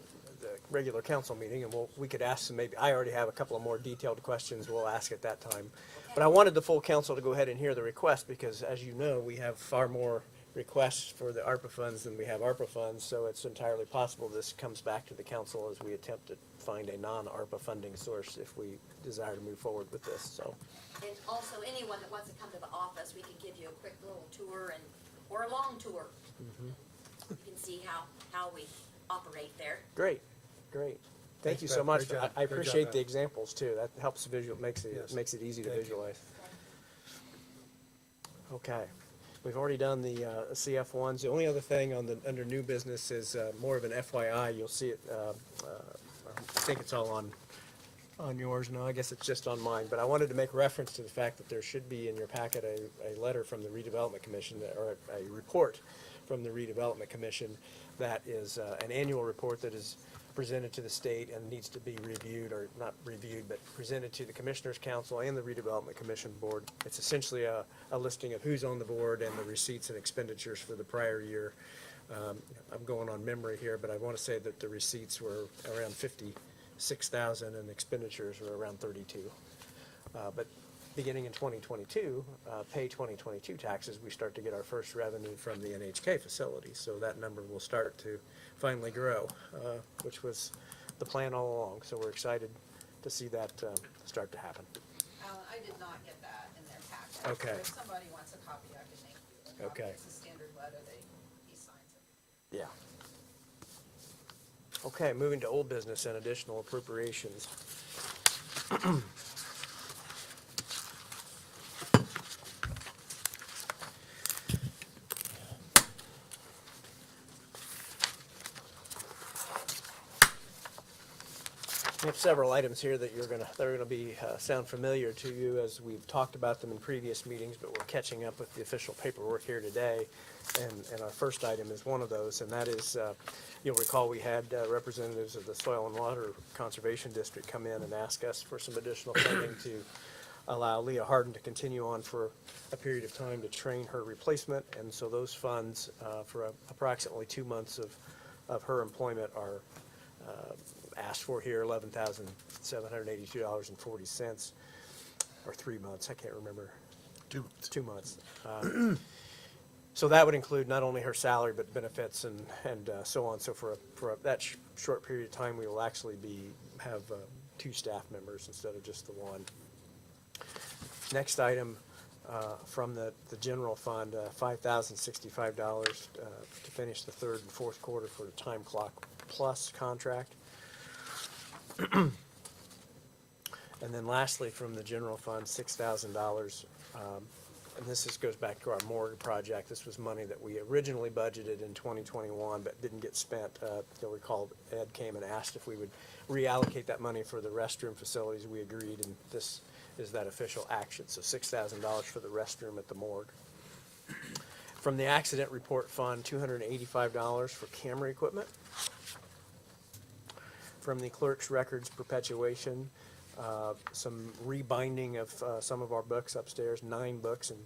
regular council meeting, and we could ask some, maybe, I already have a couple of more detailed questions we'll ask at that time. But I wanted the full council to go ahead and hear the request, because as you know, we have far more requests for the ARPA funds than we have ARPA funds, so it's entirely possible this comes back to the council as we attempt to find a non-ARPA funding source if we desire to move forward with this, so. And also, anyone that wants to come to the office, we can give you a quick little tour or a long tour. You can see how we operate there. Great. Thank you so much. I appreciate the examples too. That helps makes it easy to visualize. Okay. We've already done the CF1s. The only other thing under new business is more of an FYI. You'll see it, I think it's all on yours, no, I guess it's just on mine, but I wanted to make reference to the fact that there should be in your packet a letter from the redevelopment commission, or a report from the redevelopment commission that is an annual report that is presented to the state and needs to be reviewed, or not reviewed, but presented to the Commissioners Council and the Redevelopment Commission Board. It's essentially a listing of who's on the board and the receipts and expenditures for the prior year. I'm going on memory here, but I want to say that the receipts were around 56,000 and expenditures were around 32. But beginning in 2022, pay 2022 taxes, we start to get our first revenue from the NHK facility. So that number will start to finally grow, which was the plan all along. So we're excited to see that start to happen. Alan, I did not get that in their packet. Okay. So if somebody wants a copy, I can make you a copy. Okay. It's a standard letter he signs it. Yeah. Okay, moving to old business and additional appropriations. We have several items here that that are gonna be, sound familiar to you as we've talked about them in previous meetings, but we're catching up with the official paperwork here today. And our first item is one of those, and that is, you'll recall we had representatives of the Soil and Water Conservation District come in and ask us for some additional funding to allow Leah Harden to continue on for a period of time to train her replacement. And so those funds, for approximately 2 months of her employment are asked for here, $11,782.40, or 3 months, I can't remember. 2 months. So that would include not only her salary, but benefits and so on. So for that short period of time, we will actually have 2 staff members instead of just the one. Next item, from the general fund, $5,065 to finish the 3rd and 4th quarter for the Time Clock Plus contract. And then lastly, from the general fund, $6,000, and this goes back to our morgue project. This was money that we originally budgeted in 2021, but didn't get spent. You'll recall Ed came and asked if we would reallocate that money for the restroom facilities. We agreed, and this is that official action. So $6,000 for the restroom at the morgue. From the accident report fund, $285 for camera equipment. From the clerk's records perpetuation, some rebinding of some of our books upstairs, 9 books, and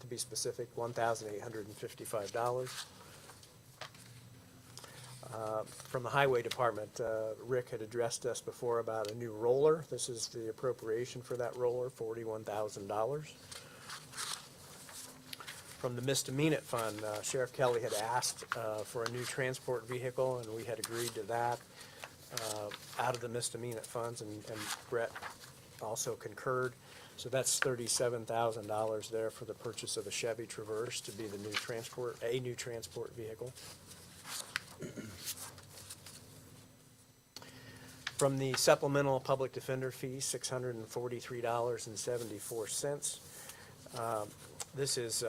to be specific, $1,855. From the highway department, Rick had addressed us before about a new roller. This is the appropriation for that roller, $41,000. From the misdemeanor fund, Sheriff Kelly had asked for a new transport vehicle, and we had agreed to that. Out of the misdemeanor funds, and Brett also concurred. So that's $37,000 there for the purchase of a Chevy Traverse to be the new transport vehicle. From the supplemental public defender fee, $643.74. This is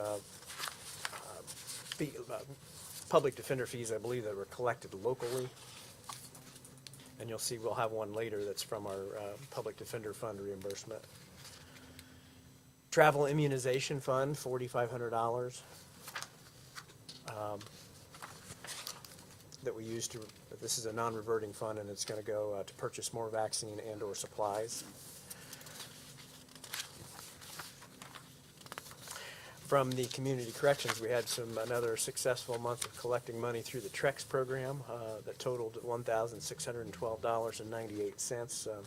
public defender fees, I believe, that were collected locally. And you'll see we'll have one later that's from our Public Defender Fund reimbursement. Travel Immunization Fund, $4,500. That we use this is a non-reverting fund, and it's going to go to purchase more vaccine and/or supplies. From the community corrections, we had another successful month of collecting money through the TREX program that totaled $1,612.98.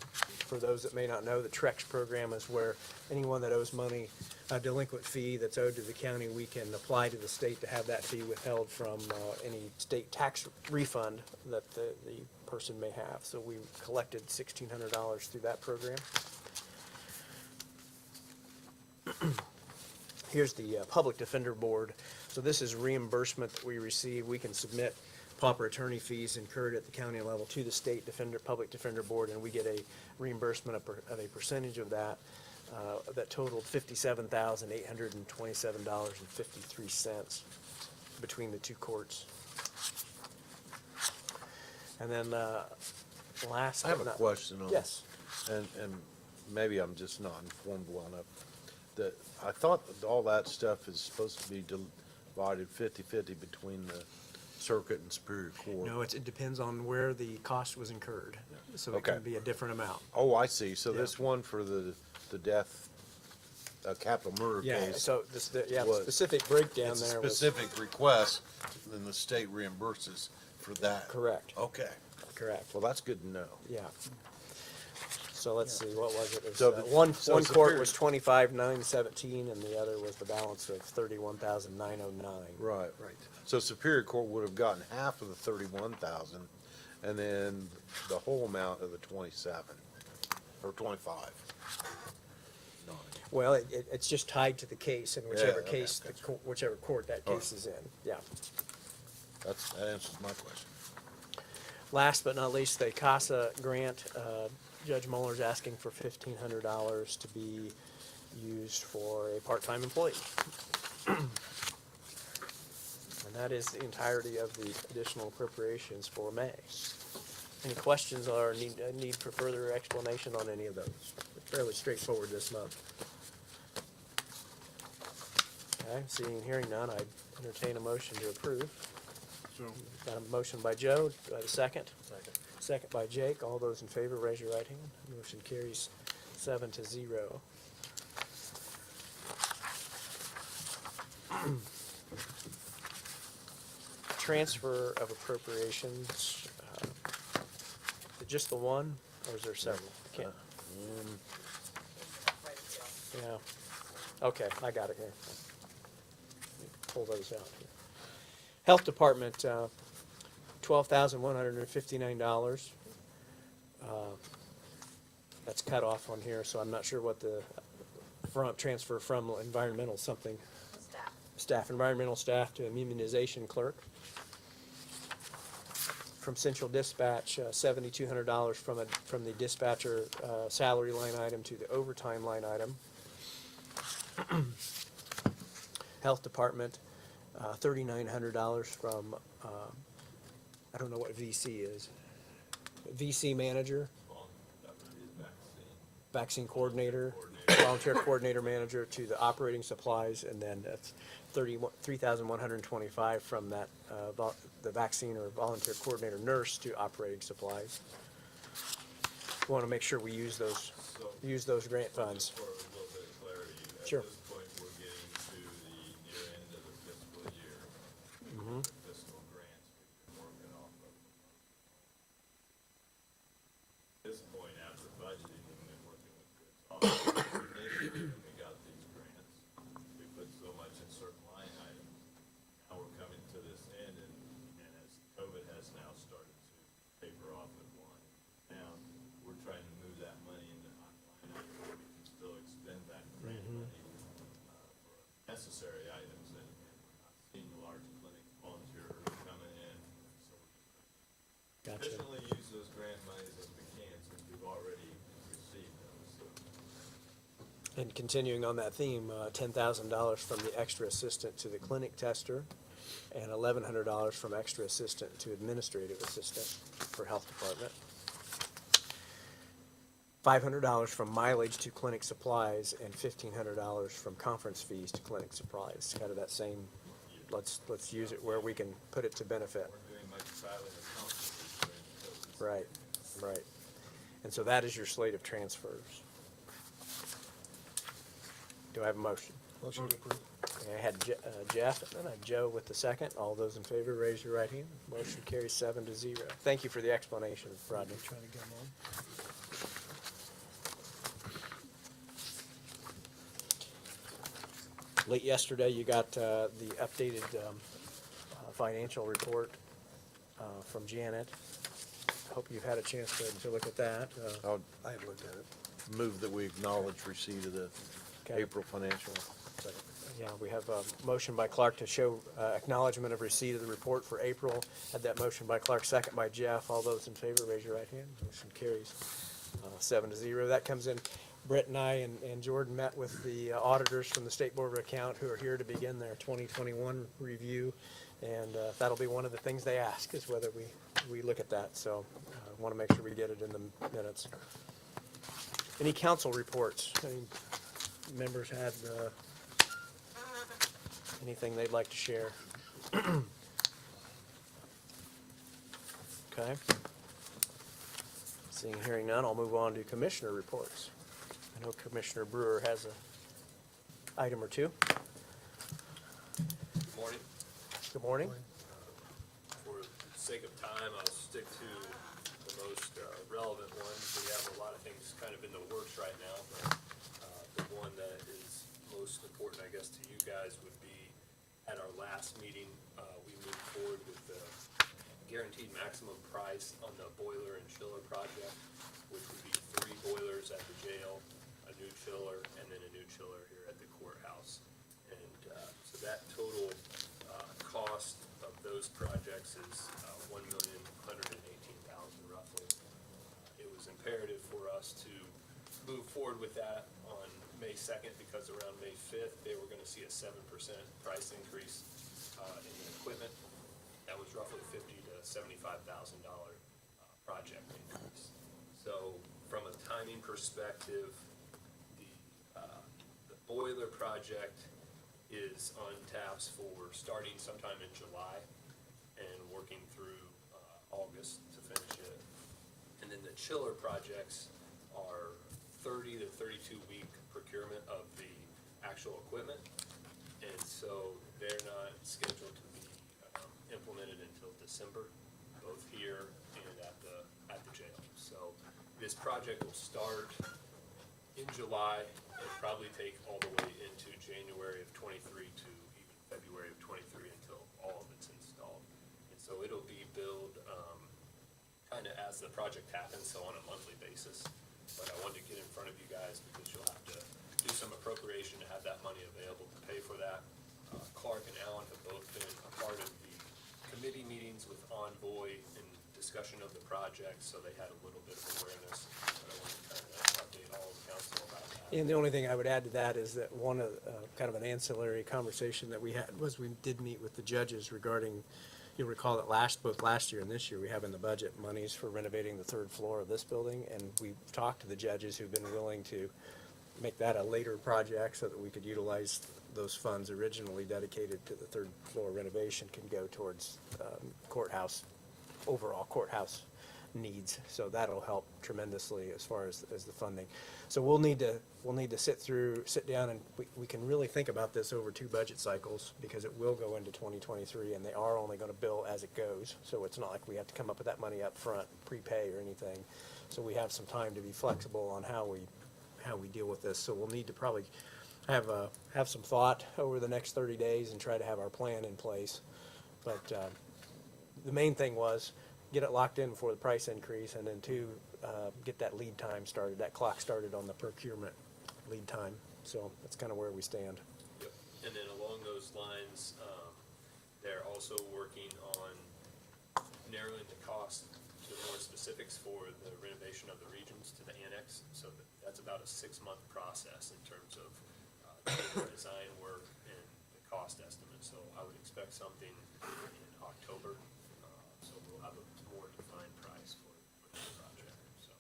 For those that may not know, the TREX program is where anyone that owes money, a delinquent fee that's owed to the county, we can apply to the state to have that fee withheld from any state tax refund that the person may have. So we collected $1,600 through that program. Here's the Public Defender Board. So this is reimbursement that we receive. We can submit pauper attorney fees incurred at the county level to the state Public Defender Board, and we get a reimbursement of a percentage of that. That totaled $57,827.53 between the 2 courts. And then last, I have a question on yes. and maybe I'm just not informed well enough, that I thought that all that stuff is supposed to be divided 50-50 between the circuit and Superior Court. No, it depends on where the cost was incurred, so it Okay. can be a different amount. Oh, I see. So Yeah. this one for the death, capital murder Yeah, case. so the was- specific breakdown It's a there was. specific request, then the state reimburses for that. Correct, Okay. correct, Well, that's good to know. yeah. So let's see, what was it? It was, So uh, the- one so court Superior- was 25,917, and the other was the balance of 31,909. Right. Right. So Superior Court would have gotten half of the 31,000, and then the whole amount of the 27, or 25. Well, it's just tied to the case, and whichever okay, case, gotcha. whichever court that All case is in, yeah. That answers my question. Last but not least, the CASA grant, Judge Muller's asking for $1,500 to be used for a part-time employee. And that is the entirety of the additional appropriations for May. Any questions or need for further explanation on any of those? Fairly straightforward this month. Okay, seeing and hearing none, I entertain a motion to approve. So, Got a motion by Joe, do I have a second? Second. Second by Jake, all those in favor, raise your right hand. Motion carries 7-0. Transfer of appropriations, is it just the one, or is there several? I can't, yeah, okay, I got it here. Let me pull those out here. Health Department, $12,159. That's cut off on here, so I'm not sure what the transfer from environmental something. Staff, environmental staff to immunization clerk. From Central Dispatch, $7,200 from the dispatcher salary line item to the overtime line item. Health Department, $3,900 from, I don't know what VC is. VC manager, vaccine coordinator, volunteer coordinator manager to the operating supplies, and then that's $3,125 from that, the vaccine or volunteer coordinator nurse to operating supplies. We want to make sure we use those grant funds. For a little bit of clarity, Sure. at this point, we're getting to the near end of the fiscal year. Mhm. The fiscal grants we've been working off of. At this point, after budgeting, we've been working with Chris on initially, when we got these grants. We put so much in certain line items. Now we're coming to this end, and as COVID has now started to taper off and wind down, we're trying to move that money into line items where we can still expend that grant money for necessary items, and we're not seeing the large clinic volunteer coming in. So we're just trying to Gotcha. efficiently use those grant monies as we can, since we've already received those, so. And continuing on that theme, $10,000 from the extra assistant to the clinic tester, and $1,100 from extra assistant to administrative assistant for health department. $500 from mileage to clinic supplies, and $1,500 from conference fees to clinic supplies. Kind of that same, let's use it where we can put it to benefit. We're doing much traveling and conferences during COVID. Right, right. And so that is your slate of transfers. Do I have a motion? Motion to approve. Okay, I had Jeff, and then I had Joe with the second. All those in favor, raise your right hand. Motion carries 7-0. Thank you for the explanation, Rodney. Trying to get them on. Late yesterday, you got the updated financial report from Janet. Hope you've had a chance to look at that. I'll I have looked at it. move that we acknowledge receipt of the Okay. April financial. Yeah, we have a motion by Clark to show acknowledgement of receipt of the report for April. Had that motion by Clark, second by Jeff. All those in favor, raise your right hand. Motion carries 7-0. That comes in. Brett and I and Jordan met with the auditors from the State Board of Account who are here to begin their 2021 review. And that'll be one of the things they ask, is whether we look at that. So I want to make sure we get it in the minutes. Any council reports? Any members had anything they'd like to share? Okay. Seeing and hearing none, I'll move on to commissioner reports. I know Commissioner Brewer has a item or two. Good morning. Good morning. For the sake of time, I'll stick to the most relevant ones. We have a lot of things kind of in the works right now, but the one that is most important, I guess, to you guys would be at our last meeting, we moved forward with the guaranteed maximum price on the boiler and chiller project, which would be 3 boilers at the jail, a new chiller, and then a new chiller here at the courthouse. And so that total cost of those projects is $1,118,000 roughly. It was imperative for us to move forward with that on May 2nd because around May 5th, they were going to see a 7% price increase in the equipment. That was roughly $50,000 to $75,000 project increase. So from a timing perspective, the boiler project is on taps for starting sometime in July and working through August to finish it. And then the chiller projects are 30 to 32 week procurement of the actual equipment. And so they're not scheduled to be implemented until December, both here and at the jail. So this project will start in July and probably take all the way into January of '23 to even February of '23 until all of it's installed. And so it'll be billed kind of as the project happens, so on a monthly basis. But I wanted to get in front of you guys because you'll have to do some appropriation to have that money available to pay for that. Clark and Allen have both been a part of the committee meetings with Envoy in discussion of the project, so they had a little bit of awareness. But I wanted to kind of update all of the council about that. And the only thing I would add to that is that one of, kind of an ancillary conversation that we had was we did meet with the judges regarding, you'll recall that both last year and this year, we have in the budget monies for renovating the 3rd floor of this building, and we've talked to the judges who've been willing to make that a later project so that we could utilize those funds originally dedicated to the 3rd floor renovation can go towards courthouse, overall courthouse needs. So that'll help tremendously as far as the funding. So we'll need to sit down and we can really think about this over 2 budget cycles because it will go into 2023 and they are only going to bill as it goes. So it's not like we have to come up with that money up front, prepay or anything. So we have some time to be flexible on how we deal with this. So we'll need to probably have some thought over the next 30 days and try to have our plan in place. But the main thing was get it locked in before the price increase, and then 2, get that lead time started, that clock started on the procurement lead time. So that's kind of where we stand. Yep. And then along those lines, they're also working on narrowing the cost to more specifics for the renovation of the regions to the annex. So that's about a 6-month process in terms of design work and the cost estimate. So I would expect something in October. So we'll have a more defined price for the project. So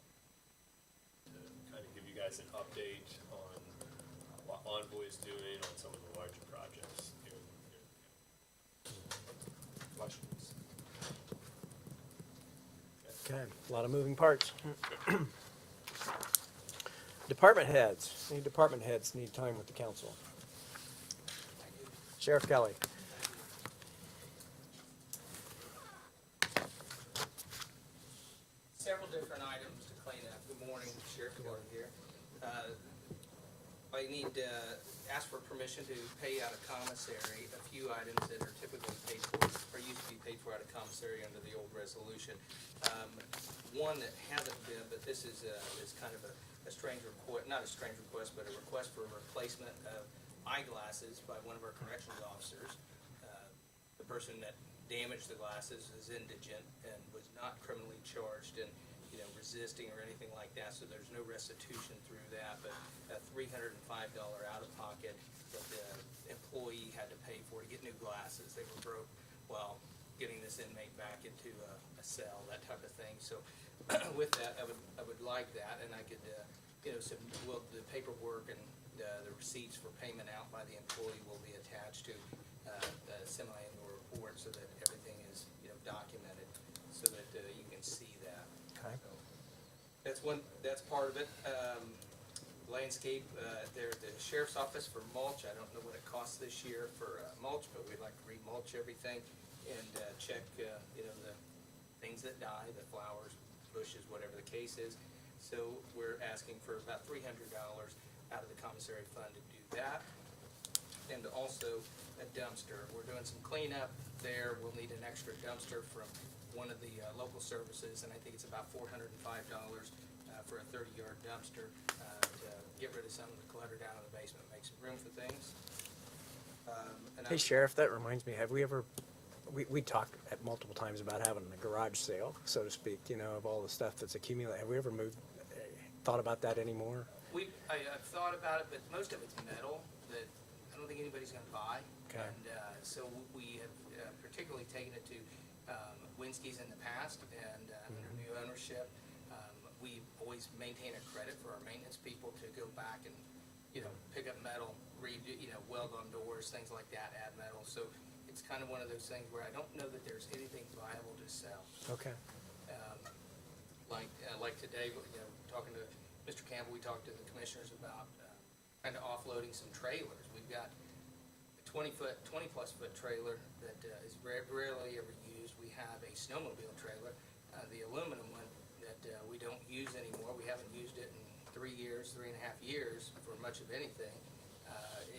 to kind of give you guys an update on what Envoy is doing on some of the larger projects here. Questions? Okay, a lot of moving parts. Department heads, any department heads need time with the council? Sheriff Kelly. Several different items to clean up. Good morning, Sheriff Kelly here. I need to ask for permission to pay out of commissary a few items that are typically paid for, or used to be paid for out of commissary under the old resolution. One that hasn't been, but this is kind of a strange request, not a strange request, but a request for a replacement of eyeglasses by one of our corrections officers. The person that damaged the glasses is indigent and was not criminally charged and, resisting or anything like that, so there's no restitution through that, but a $305 out-of-pocket that the employee had to pay for to get new glasses. They were broke while getting this inmate back into a cell, that type of thing. So with that, I would like that, and I could some, the paperwork and the receipts for payment out by the employee will be attached to the semi-annual report so that everything is, documented, so that you can see that. Okay. That's part of it. Landscape, there at the sheriff's office for mulch, I don't know what it costs this year for mulch, but we'd like to re-mulch everything and check, the things that die, the flowers, bushes, whatever the case is. So we're asking for about $300 out of the commissary fund to do that. And also a dumpster. We're doing some cleanup there. We'll need an extra dumpster from one of the local services, and I think it's about $405 for a 30-yard dumpster to get rid of some of the clutter down in the basement, make some room for things. Hey, Sheriff, that reminds me, have we ever, we talked at multiple times about having a garage sale, so to speak, of all the stuff that's accumulated. Have we ever thought about that anymore? I've thought about it, but most of it's metal that I don't think anybody's gonna buy. Okay. And so we have particularly taken it to Winsky's in the past, and under new ownership, we always maintain a credit for our maintenance people to go back and, pick up metal, weld on doors, things like that, add metal. So it's kind of one of those things where I don't know that there's anything viable to sell. Okay. Like today, talking to Mr. Campbell, we talked to the commissioners about kind of offloading some trailers. We've got a 20-plus foot trailer that is rarely ever used. We have a snowmobile trailer, the aluminum one, that we don't use anymore. We haven't used it in 3 years, 3.5 years for much of anything.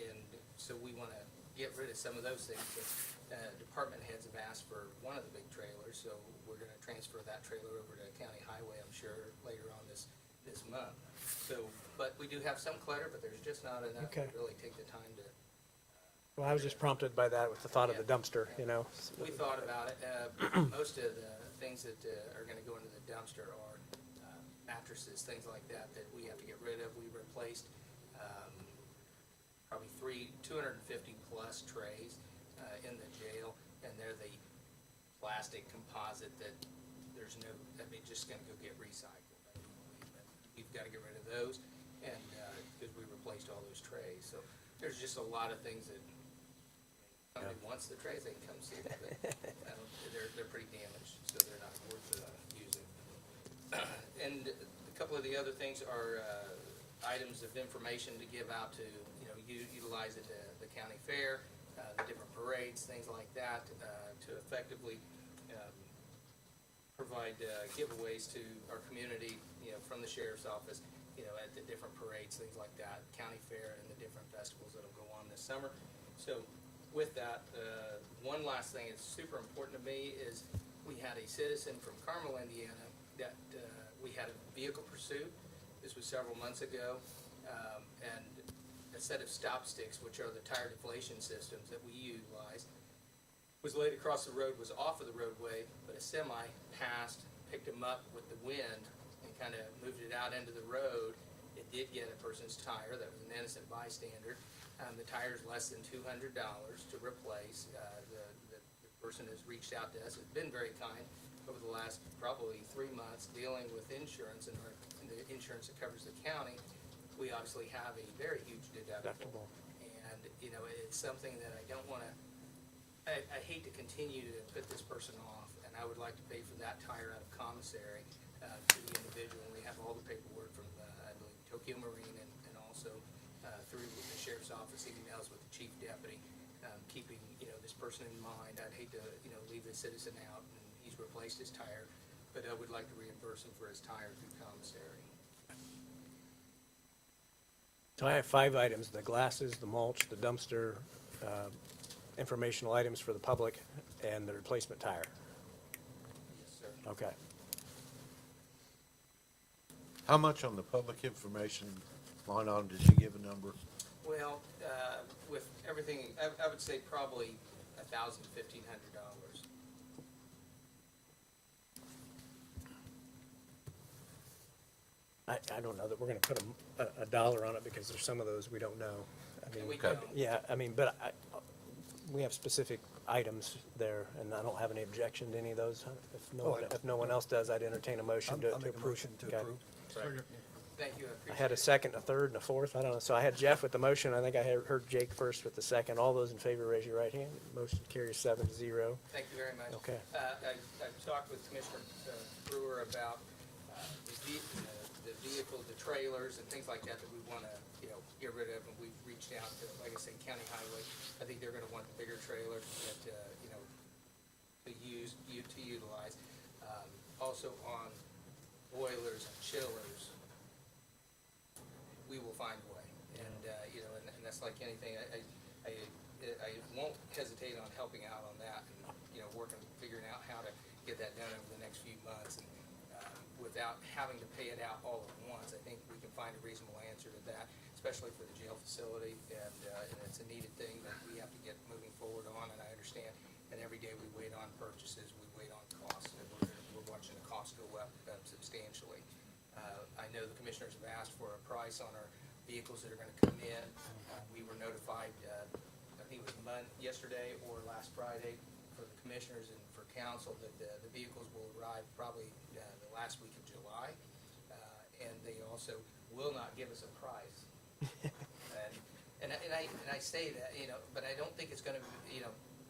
And so we want to get rid of some of those things. But department heads have asked for one of the big trailers, so we're going to transfer that trailer over to County Highway, I'm sure, later on this month. So, but we do have some clutter, but there's just not enough to Okay. really take the time to. Well, I was just prompted by that with the thought of the dumpster, We thought about it. Most of the things that are going to go into the dumpster are mattresses, things like that we have to get rid of. We replaced probably 250 plus trays in the jail, and they're the plastic composite that just going to go get recycled. But we've got to get rid of those, and because we replaced all those trays. So there's just a lot of things that somebody wants the trays, they can come see them, but they're pretty damaged, so they're not worth using. And a couple of the other things are items of information to give out to, utilize at the county fair, the different parades, things like that, to effectively provide giveaways to our community, from the sheriff's office, at the different parades, things like that, county fair and the different festivals that'll go on this summer. So with that, one last thing that's super important to me is we had a citizen from Carmel, Indiana, that we had a vehicle pursuit. This was several months ago, and a set of stop sticks, which are the tire deflation systems that we utilize, was laid across the road, was off of the roadway, but a semi passed, picked him up with the wind, and kind of moved it out into the road. It did get a person's tire. That was an innocent bystander. The tire's less than $200 to replace. The person has reached out to us, has been very kind over the last probably 3 months dealing with insurance, and the insurance that covers the county. We obviously have a very huge deductible. And, it's something that I don't want to, I hate to continue to put this person off, and I would like to pay for that tire out of commissary to the individual. We have all the paperwork from, I believe, Tokyo Marine and also through the sheriff's office, emails with the chief deputy, keeping, this person in mind. I'd hate to, leave the citizen out, and he's replaced his tire, but I would like to reimburse him for his tire through commissary. So I have 5 items: the glasses, the mulch, the dumpster, informational items for the public, and the replacement tire. Yes, sir. Okay. How much on the public information line item did you give a number? Well, with everything, I would say probably $1,000 to $1,500. I don't know that we're going to put a dollar on it, because there's some of those we don't know. I mean, We don't. yeah, but we have specific items there, and I don't have any objection to any of those. If no one else does, I'd entertain a motion to I'll make a approve. motion to Okay. approve. Second. Thank you, I I appreciate it. had a second, a third, and a fourth, I don't know. So I had Jeff with the motion, I think I had heard Jake first with the second. All those in favor, raise your right hand. Motion carries 7-0. Thank you very much. Okay. I've talked with Commissioner Brewer about the vehicles, the trailers and things like that that we want to, get rid of. And we've reached out to, like I say, County Highway. I think they're going to want the bigger trailers that, to utilize. Also on boilers and chillers, we will find a way. And, and that's like anything. I won't hesitate on helping out on that and, working, figuring out how to get that done over the next few months. And without having to pay it out all at once, I think we can find a reasonable answer to that, especially for the jail facility. And it's a needed thing that we have to get moving forward on, and I understand. And every day we wait on purchases, we wait on costs, and we're watching the cost go up substantially. I know the commissioners have asked for a price on our vehicles that are gonna come in. We were notified, I think it was yesterday or last Friday, for the commissioners and for council, that the vehicles will arrive probably the last week of July. And they also will not give us a price. And I say that, but I don't think it's gonna,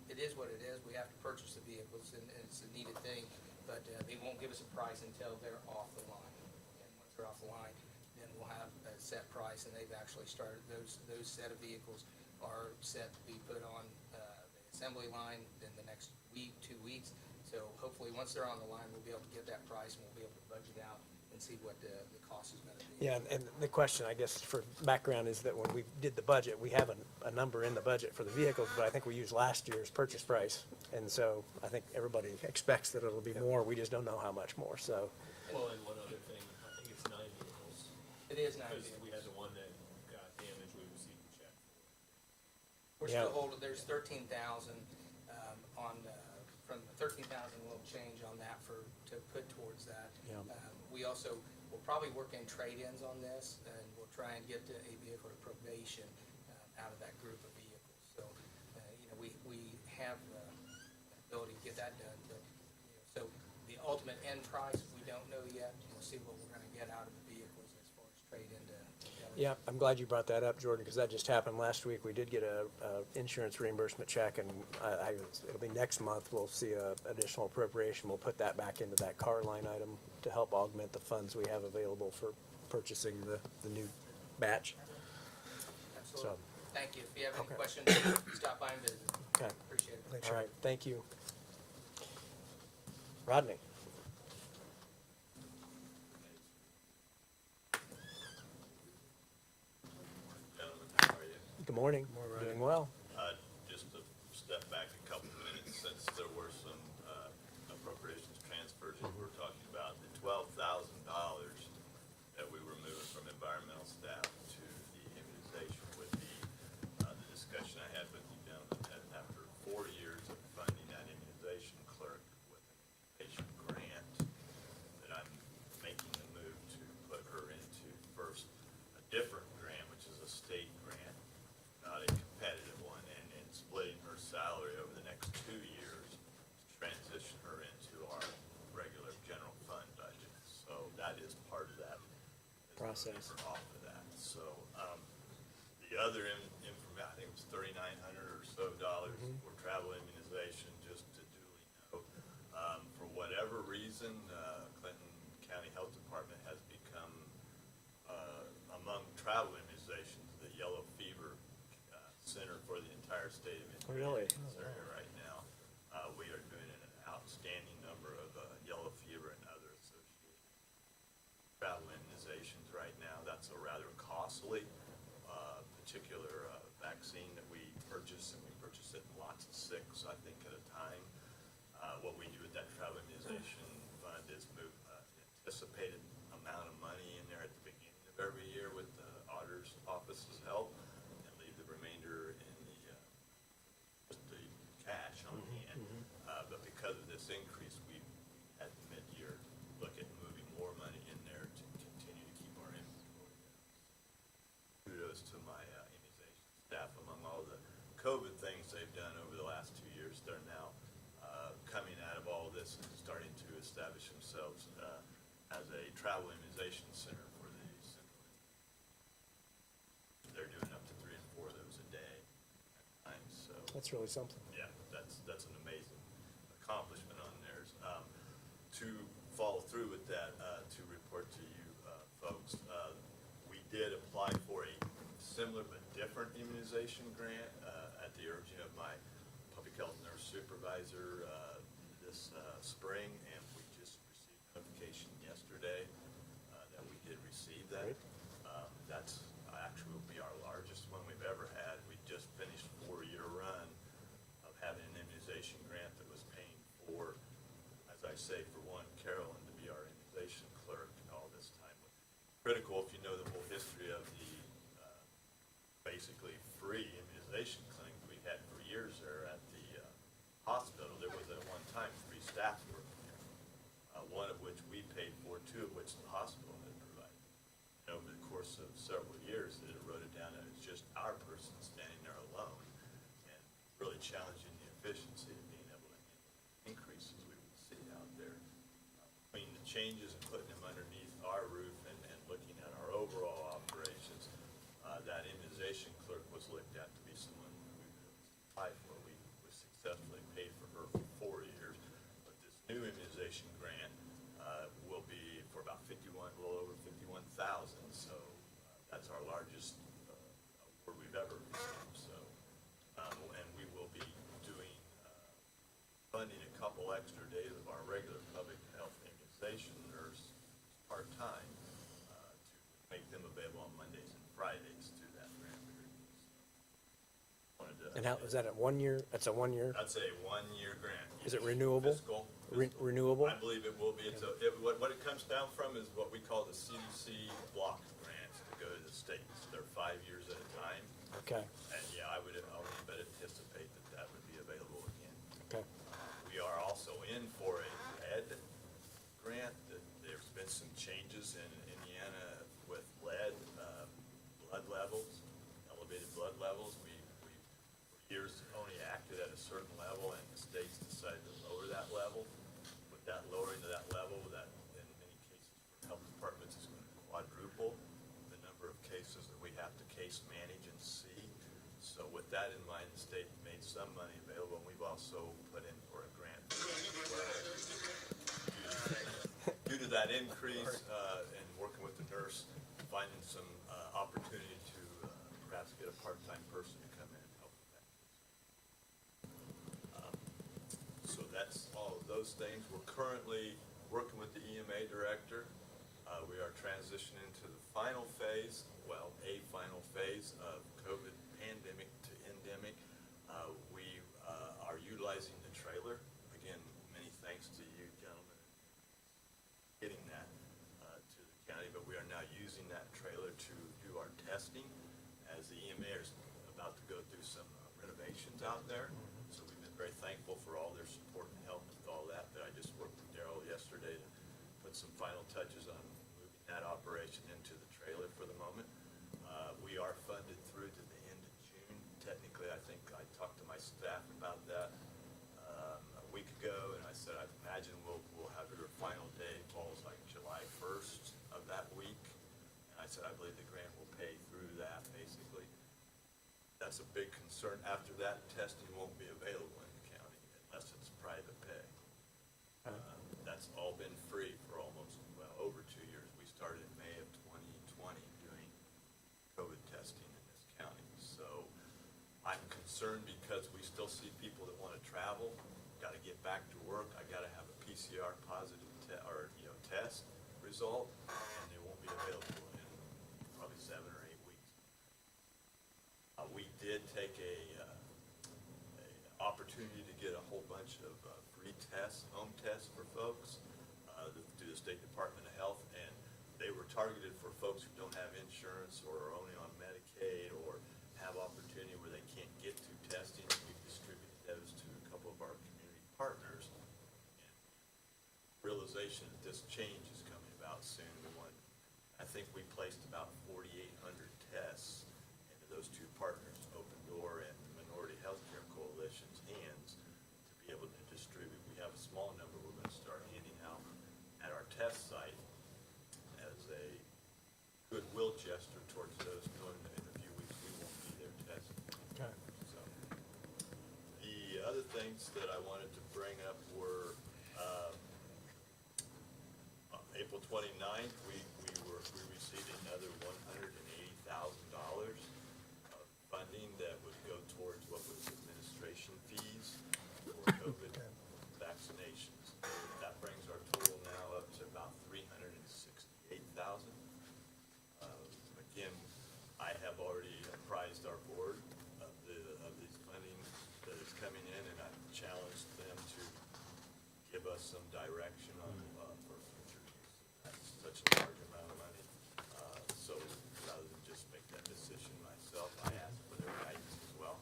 it is what it is. We have to purchase the vehicles, and it's a needed thing, but they won't give us a price until they're off the line. And once they're off the line, then we'll have a set price, and they've actually started, those set of vehicles are set to be put on the assembly line in the next week, 2 weeks. So hopefully, once they're on the line, we'll be able to get that price, and we'll be able to budget out and see what the cost is gonna be. Yeah, and the question, I guess, for background is that when we did the budget, we have a number in the budget for the vehicles, but I think we used last year's purchase price. And so I think everybody expects that it'll be more, we just don't know how much more, so. Well, and one other thing, I think it's 9 vehicles. It is 9 Because vehicles. we had the one that got damaged, we received a check for. We're Yeah. still holding, there's 13,000 from the 13,000 little change on that to put towards that. Yeah. We also will probably work in trade-ins on this, and we'll try and get a vehicle to probation out of that group of vehicles. So, we have the ability to get that done, but, so the ultimate end price, we don't know yet. We'll see what we're gonna get out of the vehicles as far as trade-in to. Yeah, I'm glad you brought that up, Jordan, because that just happened last week. We did get a insurance reimbursement check, and it'll be next month. We'll see a additional appropriation. We'll put that back into that car line item to help augment the funds we have available for purchasing the new batch. Absolutely. So, Thank you. If you have any Okay. questions, stop by and visit. okay, Appreciate it. all right, thank you. Rodney? Gentlemen, how are you? Good morning. Doing well. Just to step back a couple of minutes, since there were some appropriations transfers that we were talking about, the $12,000 that we were moving from environmental staff to the immunization with the discussion I had with you gentlemen, that after 4 years of funding that immunization clerk with an immunization grant, that I'm making the move to put her into first a different grant, which is a state grant, not a competitive one, and splitting her salary over the next 2 years to transition her into our regular general fund budget. So that is part of that. Process. We're off of that. So, the other information, I think it was $3,900 or so for travel immunization, just to duly know. For whatever reason, Clinton County Health Department has become, among travel immunizations, the yellow fever center for the entire state of Indiana. Really? In this area right now. We are doing an outstanding number of yellow fever and other associated travel immunizations right now. That's a rather costly, particular vaccine that we purchase, and we purchase it in lots of 6, I think, at a time. What we do with that travel immunization fund is move anticipated amount of money in there at the beginning of every year with the auditor's office's help, and leave the remainder in just the cash on hand. But because of this increase, we had the mid-year look at moving more money in there to continue to keep our inventory down. Kudos to my immunization staff. Among all the COVID things they've done over the last 2 years, they're now coming out of all this and starting to establish themselves as a travel immunization center for the That's really something. Yeah, that's an amazing accomplishment on theirs. To follow through with that, to report to you folks, we did apply for a similar but different immunization grant at the urging of my public health nurse supervisor this spring, and we just received notification yesterday that we did receive that. Great. That's actually will be our largest one we've ever had. We just finished a 4-year run of having an immunization grant that was paying for, as I say, for one, Carolyn to be our immunization clerk all this time. Critical if you know the whole history of the basically free immunization clinic we had for years there at the hospital. There was at one time 3 staff working there, one of which we paid for, 2 of which the hospital had provided. And over the course of several years, it eroded down, and it's just our person standing there alone, and really challenging the efficiency of being able to handle increases we would see out there. Between the changes and putting them underneath our roof and looking at our overall operations, that immunization clerk was looked at to be someone we would apply for. We successfully paid for her for 4 years, but this new immunization grant will be for about a little over 51,000. So that's our largest award we've ever received. So, and we will be doing funding a couple extra days of our regular public health immunization nurse part-time to make them available on Mondays and Fridays through that grant period. Wanted to- And how, is that a 1 year? That's a 1 year? That's a 1-year grant. Is it renewable? Fiscal. Renewable? I believe it will be. What it comes down from is what we call the CDC block grants to go to the states. They're 5 years at a time. Okay, And yeah, I would anticipate that would be available again. okay. We are also in for a lead grant. There's been some changes in Indiana with lead, blood levels, elevated blood levels. We for years only acted at a certain level, and the states decided to lower that level. With that lowering to that level, that in many cases for health departments is going to quadruple the number of cases that we have to case manage and see. So with that in mind, the state made some money available, and we've also put in for a grant as well. Due to that increase, and working with the nurse, finding some opportunity to perhaps get a part-time person to come in and help with that. So that's all of those things. We're currently working with the EMA director. We are transitioning to the final phase, a final phase of COVID pandemic to endemic. We are utilizing the trailer. Again, many thanks to you gentlemen getting that to the county, but we are now using that trailer to do our testing as the EMA is about to go through some renovations out there. So we've been very thankful for all their support and help with all that. But I just worked with Daryl yesterday to put some final touches on moving that operation into the trailer for the moment. We are funded through to the end of June. Technically, I think I talked to my staff about that a week ago, and I said I imagine we'll have your final day falls like July 1st of that week. And I said I believe the grant will pay through that basically. That's a big concern. After that, testing won't be available in the county unless it's private pay. That's all been free for almost, over 2 years. We started in May of 2020 doing COVID testing in this county. So I'm concerned because we still see people that want to travel, got to get back to work. I got to have a PCR positive test result, and they won't be available in probably 7 or 8 weeks. We did take a opportunity to get a whole bunch of free tests, home tests for folks through the State Department of Health, and they were targeted for folks who don't have insurance or are only on Medicaid or have opportunity where they can't get to testing. We've distributed those to a couple of our community partners. And realization that this change is coming about soon. I think we placed about 4,800 tests into those 2 partners, Open Door and the Minority Healthcare Coalition's hands to be able to distribute. We have a small number we're going to start handing out at our test site as a goodwill gesture towards those knowing that in a few weeks we won't be there testing. Okay. So things that I wanted to bring up were, on April 29th, we received another $180,000 of funding that would go towards what was administration fees for COVID vaccinations. That brings our total now up to about $368,000. Again, I have already apprised our board of these funding that is coming in, and I've challenged them to give us some direction on, for future use. That's such a large amount of money. So rather than just make that decision myself, I asked for their guidance as well.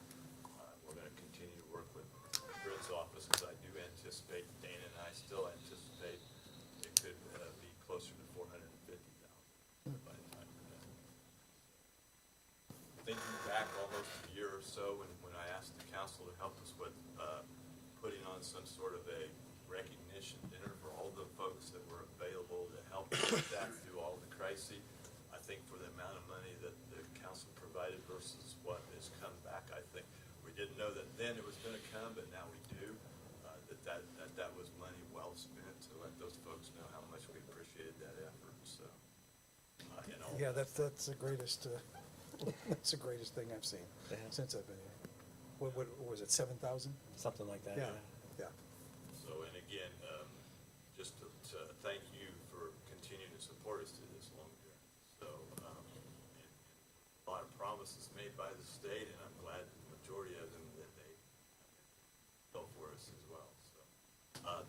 We're gonna continue to work with Britt's office, because I do anticipate, Dana and I still anticipate it could be closer to $450,000 by the time we're done. Thinking back almost a year or so, when I asked the council to help us with putting on some sort of a recognition dinner for all the folks that were available to help with that through all the crises, I think for the amount of money that the council provided versus what has come back, I think we didn't know that then it was gonna come, but now we do. That was money well spent to let those folks know how much we appreciated that effort, so. And all Yeah, that's the greatest, that's the greatest thing I've seen since I've been here. What was it, 7,000? Something like that. Yeah, yeah. So, and again, just to thank you for continuing to support us through this long journey. So, and a lot of promises made by the state, and I'm glad the majority of them that they go for us as well. So,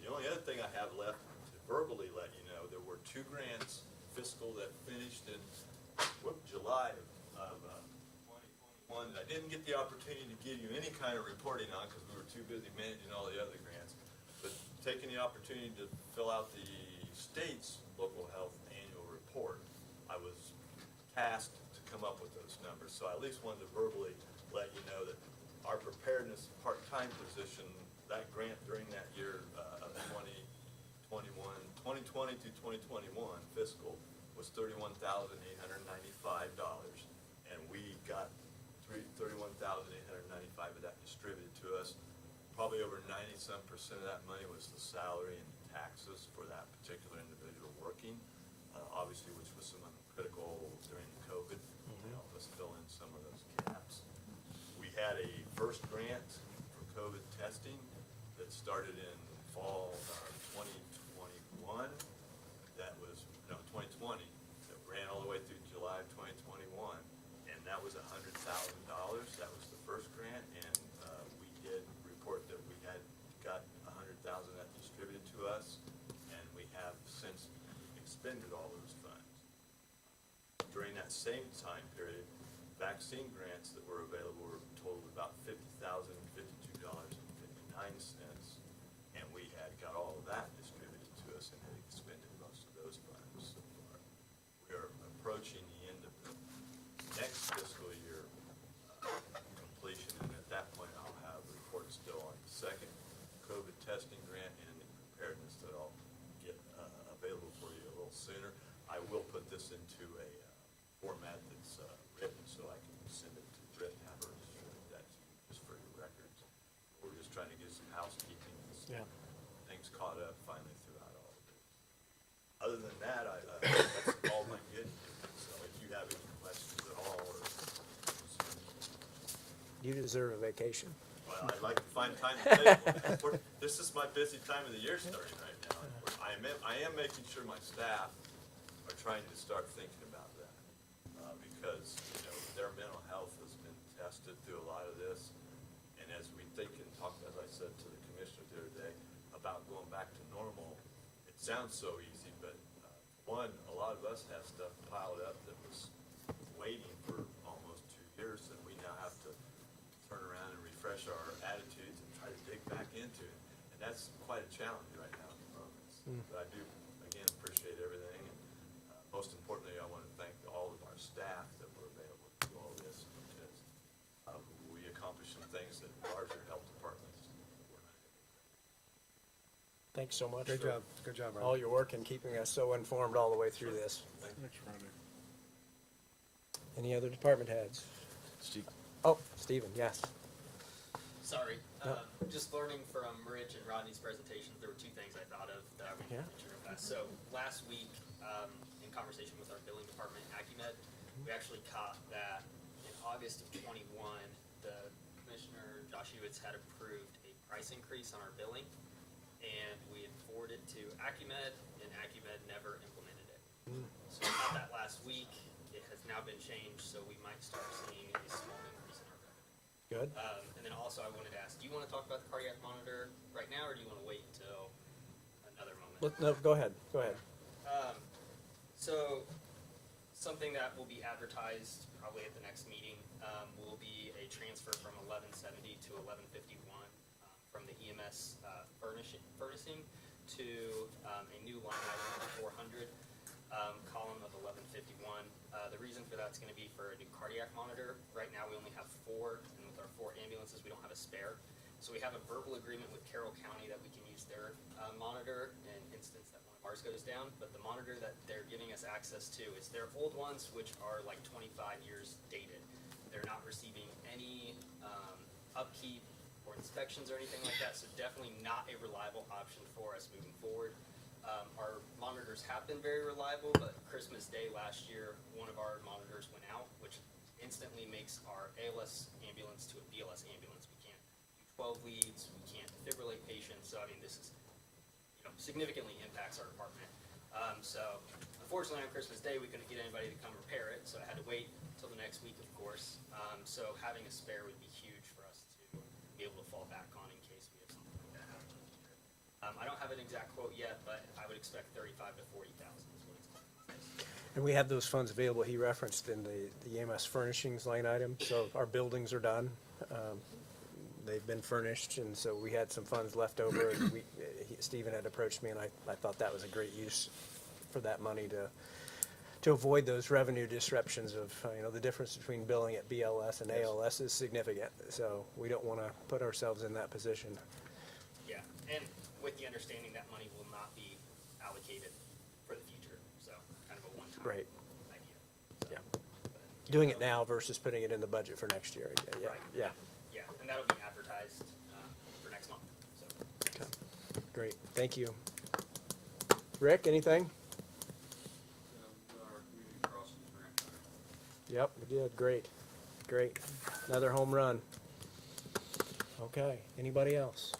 the only other thing I have left to verbally let you know, there were 2 grants fiscal that finished in July of 2021 that I didn't get the opportunity to give you any kind of reporting on because we were too busy managing all the other grants. But taking the opportunity to fill out the state's local health annual report, I was tasked to come up with those numbers. So I at least wanted to verbally let you know that our preparedness part-time position, that grant during that year of 2020 through 2021 fiscal was $31,895, and we got $31,895 of that distributed to us. Probably over 90-some% of that money was the salary and taxes for that particular individual working, obviously, which was some critical during the COVID to help us fill in some of those gaps. We had a first grant for COVID testing that started in fall 2021. That was, no, 2020, that ran all the way through July of 2021. And that was $100,000. That was the first grant, and we did report that we had got $100,000 that distributed to us, and we have since expended all those funds. During that same time period, vaccine grants that were available were totaled about $50,052.59, and we had got all of that distributed to us and had expended most of those funds so far. We are approaching the end of the next fiscal year completion, and at that point, I'll have reports still on the second COVID testing grant and the preparedness that I'll get available for you a little sooner. I will put this into a format that's written so I can send it to Britt and have her distribute that to you just for your records. We're just trying to get some housekeeping and some things caught up finally throughout all of this. Other than that, that's all my good news. So if you have any questions at all, or You deserve a vacation. well, I'd like to find time to take one. This is my busy time of the year starting right now. I am making sure my staff are trying to start thinking about that. Because, you know, their mental health has been tested through a lot of this. And as we think and talk, as I said to the commissioner the other day, about going back to normal, it sounds so easy, but one, a lot of us have stuff piled up that was waiting for almost 2 years that we now have to turn around and refresh our attitudes and try to dig back into it. And that's quite a challenge right now at the moment. But I do, again, appreciate everything. And most importantly, I want to thank all of our staff that were available to do all this, because we accomplished some things that larger health departments were not able to. Thanks so much. Good for job, good job, Ron. all your work and keeping us so informed all the way through this. Thanks, Ronnie. Any other department heads? Steve. Oh, Stephen, yes. Sorry. No. Just learning from Rich and Rodney's presentations, there were two things I thought of that I wanted Yeah. to mention real fast. So last week, in conversation with our billing department, Acumed, we actually caught that in August of '21, the Commissioner Josh Hewitts had approved a price increase on our billing, and we had forwarded to Acumed, and Acumed never implemented it. So we caught that last week. It has now been changed, so we might start seeing a small increase in our revenue. Good. And then also I wanted to ask, do you want to talk about the cardiac monitor right now, or do you want to wait until another moment? No, go ahead, go ahead. So, something that will be advertised probably at the next meeting, will be a transfer from 1170 to 1151, from the EMS, furnishing to, a new line item of 400, column of 1151. The reason for that's gonna be for a new cardiac monitor. Right now, we only have 4, and with our 4 ambulances, we don't have a spare. So we have a verbal agreement with Carroll County that we can use their, monitor in instance that one of ours goes down. But the monitor that they're giving us access to is their old ones, which are like 25 years dated. They're not receiving any, upkeep or inspections or anything like that, so definitely not a reliable option for us moving forward. Our monitors have been very reliable, but Christmas Day last year, one of our monitors went out, which instantly makes our ALS ambulance to a BLS ambulance. We can't do 12 leads, we can't defibrillate patients, so I mean, this is, significantly impacts our department. So unfortunately on Christmas Day, we couldn't get anybody to come repair it, so I had to wait until the next week, of course. So having a spare would be huge for us to be able to fall back on in case we have something like that happen in the future. I don't have an exact quote yet, but I would expect 35 to 40,000 is what it's costing. And we have those funds available, he referenced in the EMS furnishings line item, so our buildings are done. They've been furnished, and so we had some funds left over, and Stephen had approached me, and I thought that was a great use for that money to avoid those revenue disruptions of, the difference between billing at BLS and ALS is significant, so we don't want to put ourselves in that position. Yeah, and with the understanding that money will not be allocated for the future, so kind of a one-time Right. idea. Yeah. Doing it now versus putting it in the budget for next year, yeah, Right. yeah. Yeah, and that'll be advertised for next month, so. Okay. Great, thank you. Rick, anything? Yep, we did, great, great. Another home run. Okay, anybody else?